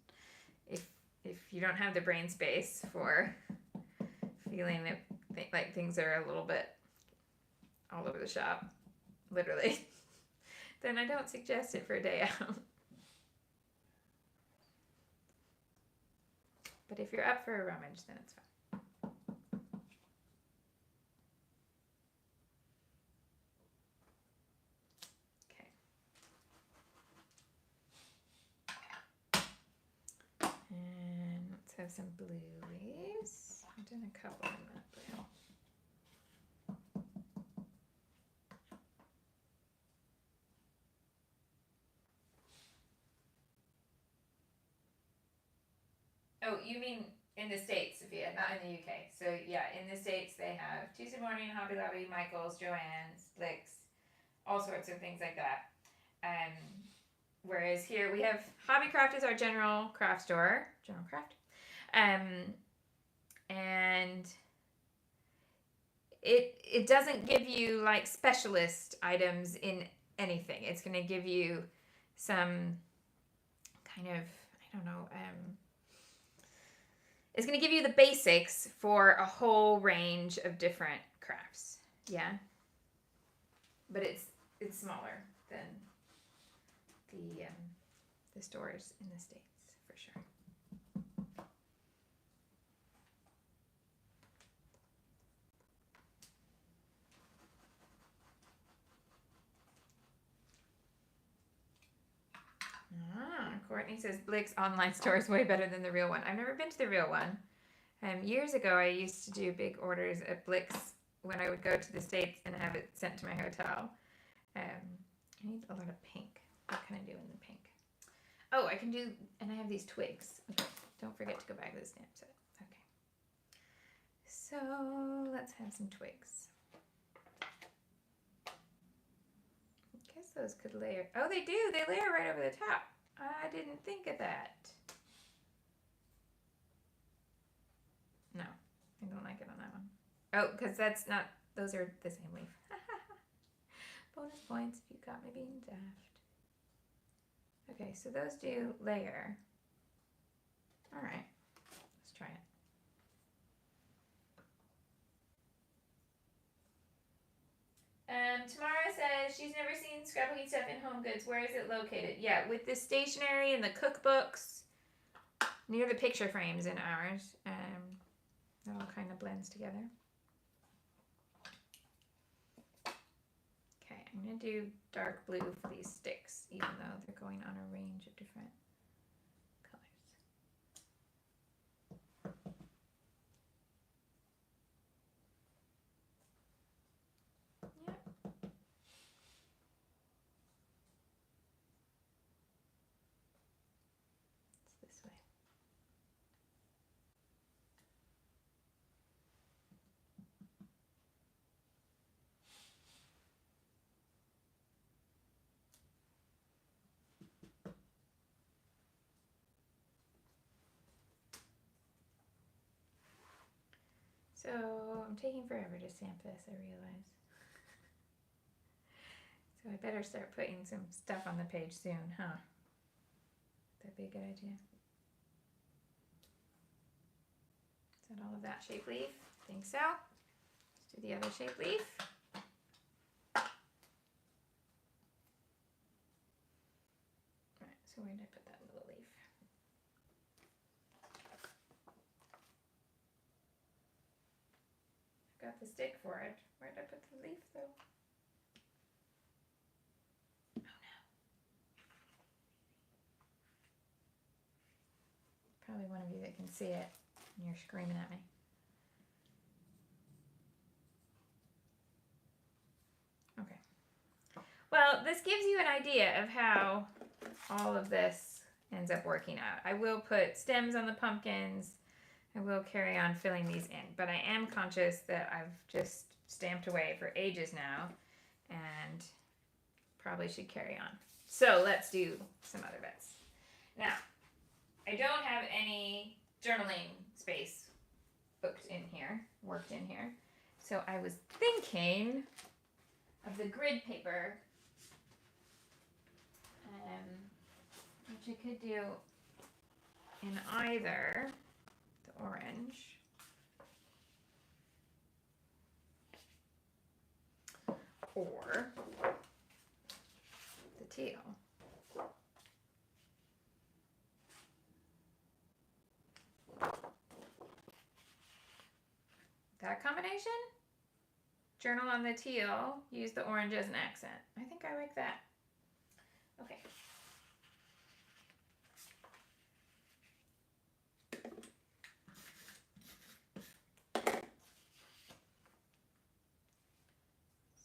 if you don't have the brain space for feeling that like things are a little bit all over the shop, literally, then I don't suggest it for a day out. But if you're up for a rummage, then it's fine. And let's have some blue leaves. I've done a couple in that blue. Oh, you mean in the States, Sophia, not in the UK. So yeah, in the States they have Tuesday Morning, Hobby Lobby, Michael's, Joann's, Blick's, all sorts of things like that. Whereas here we have Hobbycraft is our general craft store, general craft, and it doesn't give you like specialist items in anything. It's going to give you some kind of, I don't know, it's going to give you the basics for a whole range of different crafts. Yeah, but it's smaller than the stores in the States, for sure. Courtney says Blick's online store is way better than the real one. I've never been to the real one. Years ago, I used to do big orders at Blick's when I would go to the States and have it sent to my hotel. I need a lot of pink. What can I do in the pink? Oh, I can do, and I have these twigs. Okay, don't forget to go back to the stamp set. Okay. So let's have some twigs. I guess those could layer. Oh, they do. They layer right over the top. I didn't think of that. No, I don't like it on that one. Oh, because that's not, those are the same leaf. Bonus points if you got me being daft. Okay, so those do layer. All right, let's try it. Tamara says she's never seen scrapbooking stuff in Home Goods. Where is it located? Yeah, with the stationery and the cookbooks near the picture frames in ours. That all kind of blends together. Okay, I'm going to do dark blue for these sticks, even though they're going on a range of different colors. Yep. It's this way. So I'm taking forever to stamp this, I realize. So I better start putting some stuff on the page soon, huh? That'd be a good idea. Is that all of that shape leaf? I think so. Let's do the other shape leaf. Alright, so where did I put that little leaf? I've got the stick for it. Where did I put the leaf though? Oh no. Probably one of you that can see it and you're screaming at me. Okay. Well, this gives you an idea of how all of this ends up working out. I will put stems on the pumpkins. I will carry on filling these in, but I am conscious that I've just stamped away for ages now and probably should carry on. So let's do some other bits. Now, I don't have any journaling space worked in here. So I was thinking of the grid paper, which I could do in either the orange or the teal. That combination? Journal on the teal, use the orange as an accent. I think I like that. Okay.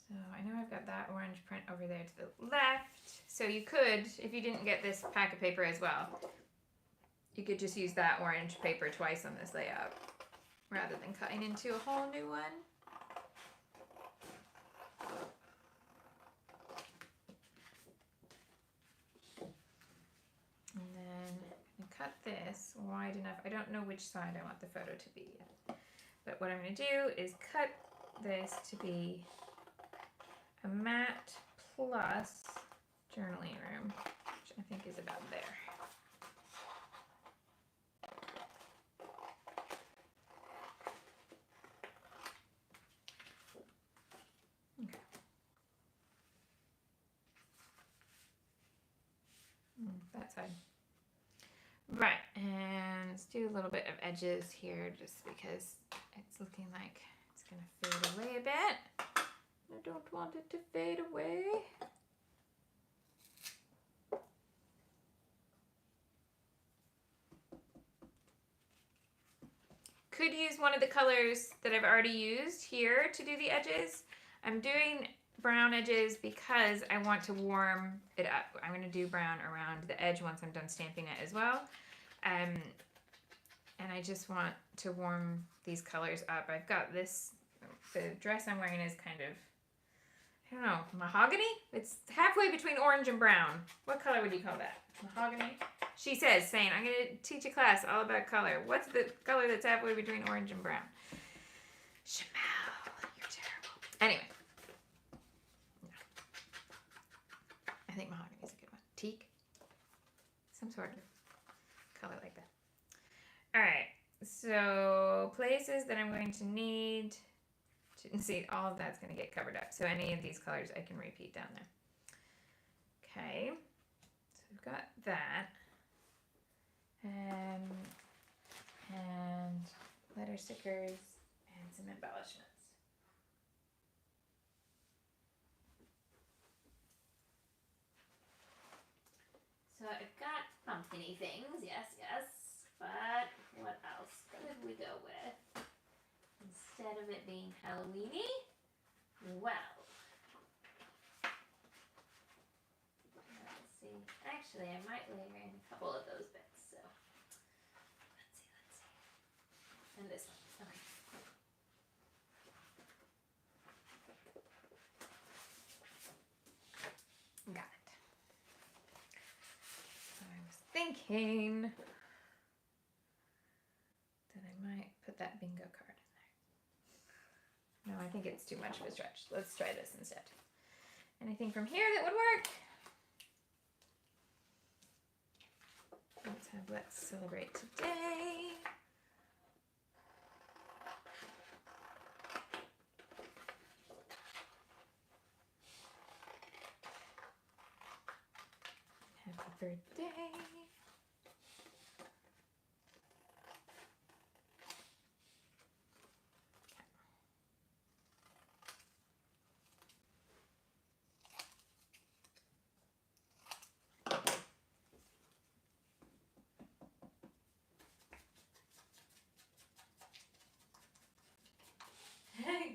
So I know I've got that orange print over there to the left. So you could, if you didn't get this pack of paper as well, you could just use that orange paper twice on this layout rather than cutting into a whole new one. And then I'm going to cut this wide enough. I don't know which side I want the photo to be yet. But what I'm going to do is cut this to be a matte plus journaling room, which I think is about there. Okay. That side. Right, and let's do a little bit of edges here just because it's looking like it's going to fade away a bit. I don't want it to fade away. Could use one of the colors that I've already used here to do the edges. I'm doing brown edges because I want to warm it up. I'm going to do brown around the edge once I'm done stamping it as well. And I just want to warm these colors up. I've got this, the dress I'm wearing is kind of, I don't know, mahogany? It's halfway between orange and brown. What color would you call that? Mahogany? She says, saying, I'm going to teach a class all about color. What's the color that's halfway between orange and brown? Shamal, you're terrible. Anyway. I think mahogany is a good one. Teak? Some sort of color like that. All right. So places that I'm going to need to see, all of that's going to get covered up. So any of these colors I can repeat down there. Okay. So we've got that. And letter stickers and some embellishments. So I've got pumpkin-y things, yes. But what else? What did we go with? Instead of it being Halloween-y? Well, let's see. Actually, I might layer in a couple of those bits. So let's see. And this one. Okay. Got it. So I was thinking that I might put that bingo card in there. No, I think it's too much of a stretch. Let's try this instead. Anything from here that would work? Let's have Let's Celebrate Today. Happy birthday.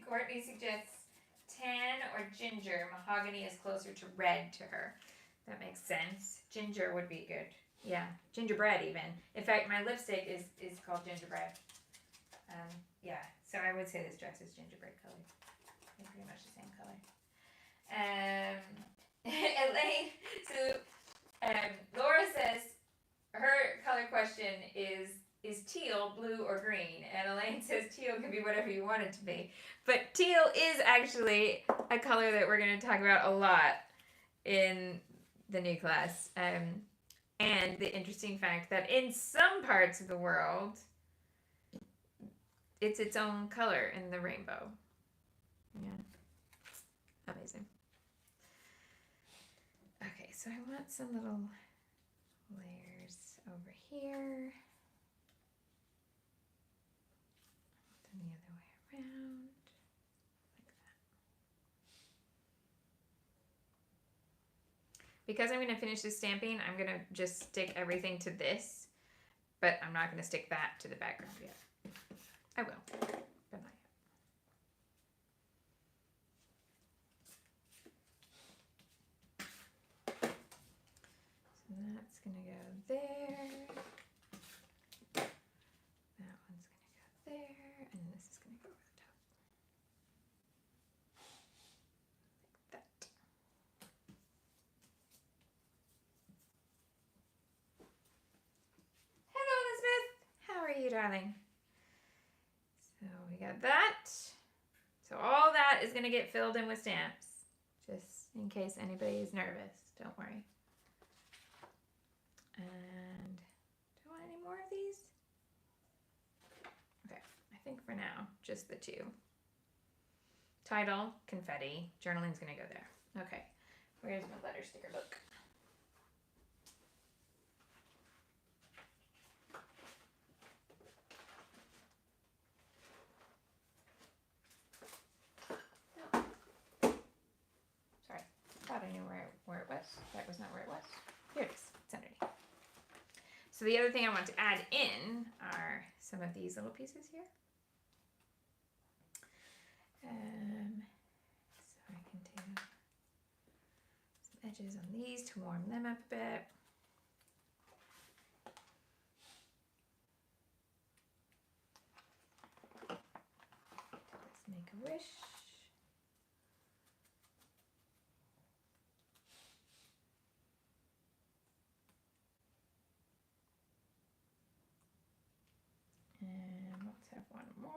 Courtney suggests tan or ginger. Mahogany is closer to red to her. That makes sense. Ginger would be good. Yeah, gingerbread even. In fact, my lipstick is called gingerbread. Yeah, so I would say this dress is gingerbread colored. They're pretty much the same color. Elaine, so Laura says her color question is teal blue or green? And Elaine says teal can be whatever you want it to be. But teal is actually a color that we're going to talk about a lot in the new class. And the interesting fact that in some parts of the world, it's its own color in the rainbow. Yeah. Amazing. Okay, so I want some little layers over here. Then the other way around. Like that. Because I'm going to finish this stamping, I'm going to just stick everything to this. But I'm not going to stick that to the background yet. I will, but not yet. So that's going to go there. That one's going to go there. And this is going to go over the top. Like that. Hello, Elizabeth. How are you, darling? So we got that. So all that is going to get filled in with stamps. Just in case anybody is nervous. Don't worry. And do I want any more of these? Okay, I think for now, just the two. Title, confetti. Journaling's going to go there. Okay, where's my letter sticker book? Thought I knew where it was. That was not where it was. Here it is. It's underneath. So the other thing I want to add in are some of these little pieces here. So I can do some edges on these to warm them up a bit. Let's make a wish. And let's have one more.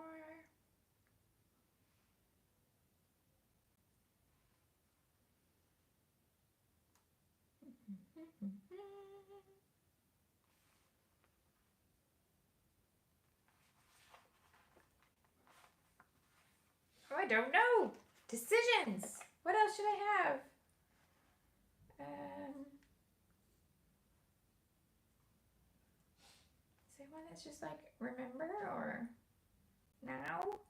Oh, I don't know. Decisions. What else should I have? Say one that's just like remember or now?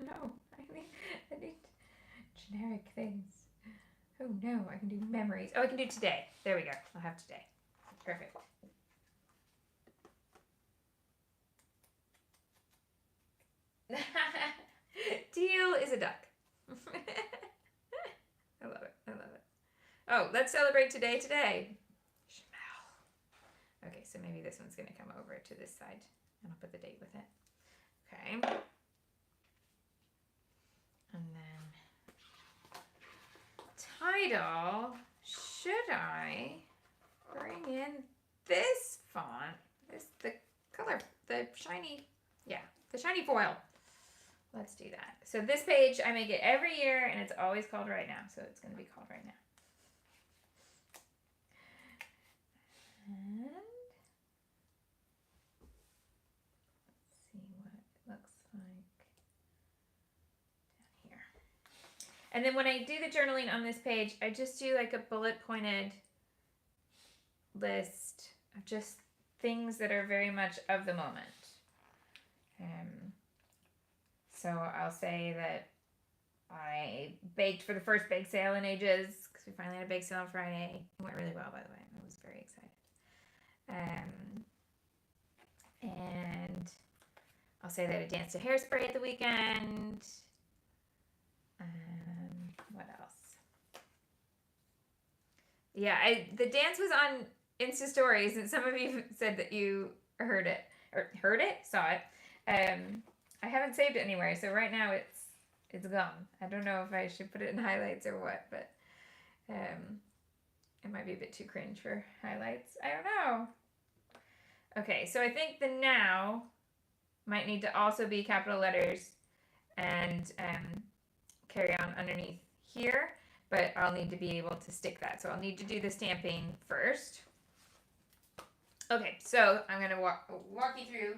No, I need generic things. Oh no, I can do memories. Oh, I can do today. There we go. I'll have today. perfect. Teal is a duck. I love it. I love it. Oh, let's celebrate today. Okay, so maybe this one's going to come over to this side, and I'll put the date with it. Okay. And then title, should I bring in this font? The color, the shiny foil. Let's do that. So this page, I make it every year, and it's always called Right Now, so it's going to be called Right Now. And let's see what it looks like down here. And then when I do the journaling on this page, I just do like a bullet pointed list of just things that are very much of the moment. So I'll say that I baked for the first bake sale in ages, because we finally had a bake sale on Friday. It went really well, by the way. I was very excited. And I'll say that I danced to Hairspray at the weekend. What else? Yeah, the dance was on Insta Stories, and some of you said that you heard it, saw it. I haven't saved it anywhere, so right now it's gone. I don't know if I should put it in highlights or what, but it might be a bit too cringe for highlights. I don't know. Okay, so I think the now might need to also be capital letters and carry on underneath here, but I'll need to be able to stick that. So I'll need to do the stamping first. Okay, so I'm going to walk you through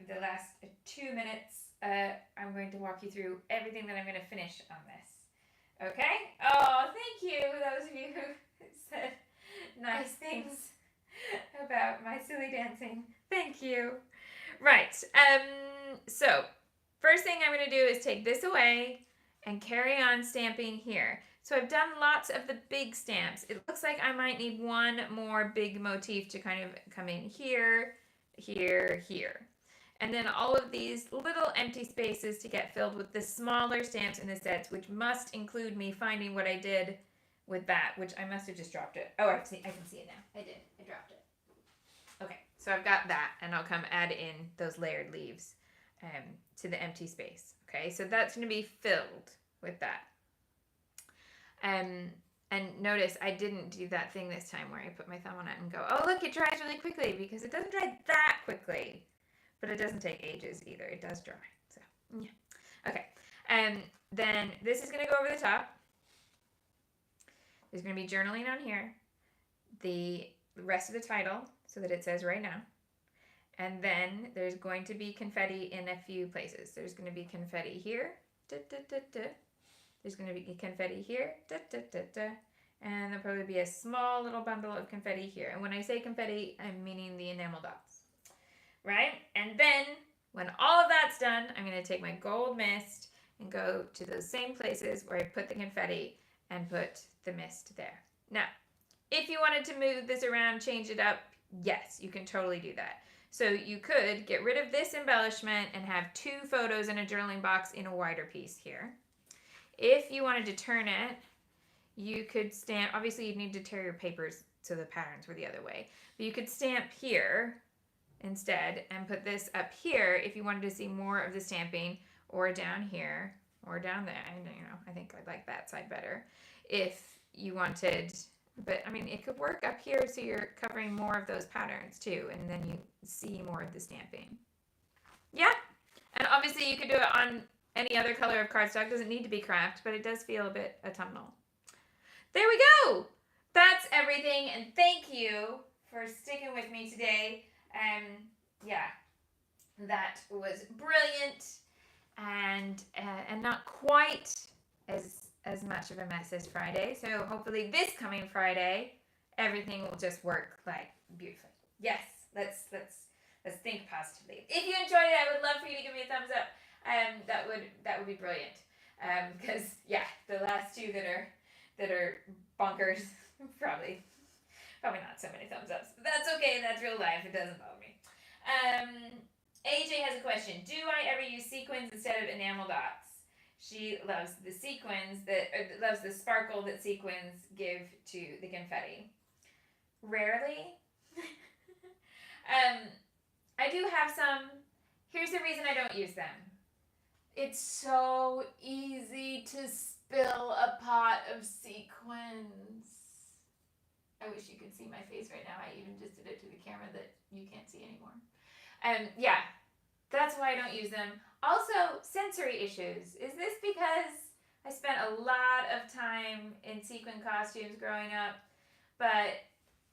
the last 2 minutes. I'm going to walk you through everything that I'm going to finish on this. Okay? Oh, thank you, those of you who said nice things about my silly dancing. Thank you. Right. So first thing I'm going to do is take this away and carry on stamping here. So I've done lots of the big stamps. It looks like I might need one more big motif to kind of come in here, here, here. And then all of these little empty spaces to get filled with the smaller stamps in the sets, which must include me finding what I did with that, which I must have just dropped it. Oh, I can see it now. I did. I dropped it. Okay, so I've got that, and I'll come add in those layered leaves to the empty space. Okay, so that's going to be filled with that. And notice I didn't do that thing this time where I put my thumb on it and go, oh, look, it dries really quickly, because it doesn't dry that quickly. But it doesn't take ages either. It does dry. So, yeah. Okay. Then this is going to go over the top. There's going to be journaling on here. The rest of the title, so that it says Right Now. And then there's going to be confetti in a few places. There's going to be confetti here. Da, da, da, da. There's going to be confetti here. Da, da, da, da. And there'll probably be a small little bundle of confetti here. And when I say confetti, I'm meaning the enamel dots. Right? And then when all of that's done, I'm going to take my gold mist and go to those same places where I put the confetti and put the mist there. Now, if you wanted to move this around, change it up, yes, you can totally do that. So you could get rid of this embellishment and have 2 photos in a journaling box in a wider piece here. If you wanted to turn it, you could stamp, obviously you'd need to tear your papers so the patterns were the other way, but you could stamp here instead and put this up here if you wanted to see more of the stamping, or down here, or down there. I think I'd like that side better if you wanted, but I mean, it could work up here so you're covering more of those patterns too, and then you see more of the stamping. Yeah, and obviously you could do it on any other color of cardstock. It doesn't need to be craft, but it does feel a bit autumnal. There we go. That's everything, and thank you for sticking with me today. Yeah, that was brilliant, and not quite as much of a mess as Friday. So hopefully this coming Friday, everything will just work like beautifully. Yes, let's think positively. If you enjoyed it, I would love for you to give me a thumbs up. That would be brilliant. Because yeah, the last 2 that are bonkers probably Probably not so many thumbs ups, but that's okay. That's real life. It doesn't bother me. AJ has a question. Do I ever use sequins instead of enamel dots? She loves the sequins loves the sparkle that sequins give to the confetti. Rarely. I do have some. Here's the reason I don't use them. It's so easy to spill a pot of sequins. I wish you could see my face right now. I even just did it to the camera that you can't see anymore. Yeah, that's why I don't use them. Also, sensory issues. Is this because I spent a lot of time in sequin costumes growing up, but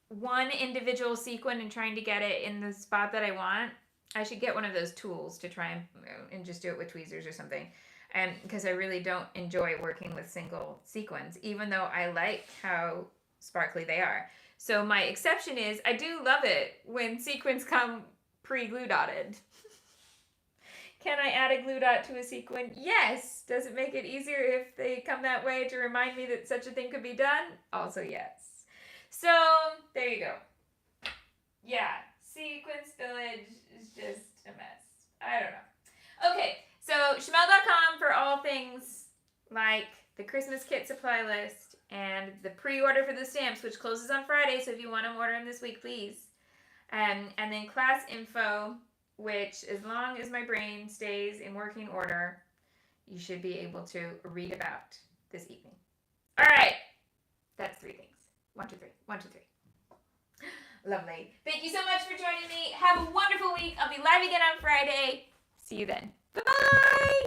one individual sequin and trying to get it in the spot that I want? I should get one of those tools to try and just do it with tweezers or something. Because I really don't enjoy working with single sequins, even though I like how sparkly they are. So my exception is I do love it when sequins come pre-glue dotted. Can I add a glue dot to a sequin? Yes. Does it make it easier if they come that way to remind me that such a thing could be done? Also yes. So there you go. Yeah, sequin spillage is just a mess. I don't know. Okay, so Shimelle.com for all things like the Christmas kit supply list and the pre-order for the stamps, which closes on Friday, so if you want to order them this week, please. And then class info, which as long as my brain stays in working order, you should be able to read about this evening. All right, that's 3 things. 1, 2, 3. 1, 2, 3. Lovely. Thank you so much for joining me. Have a wonderful week. I'll be live again on Friday. See you then. Bye-bye.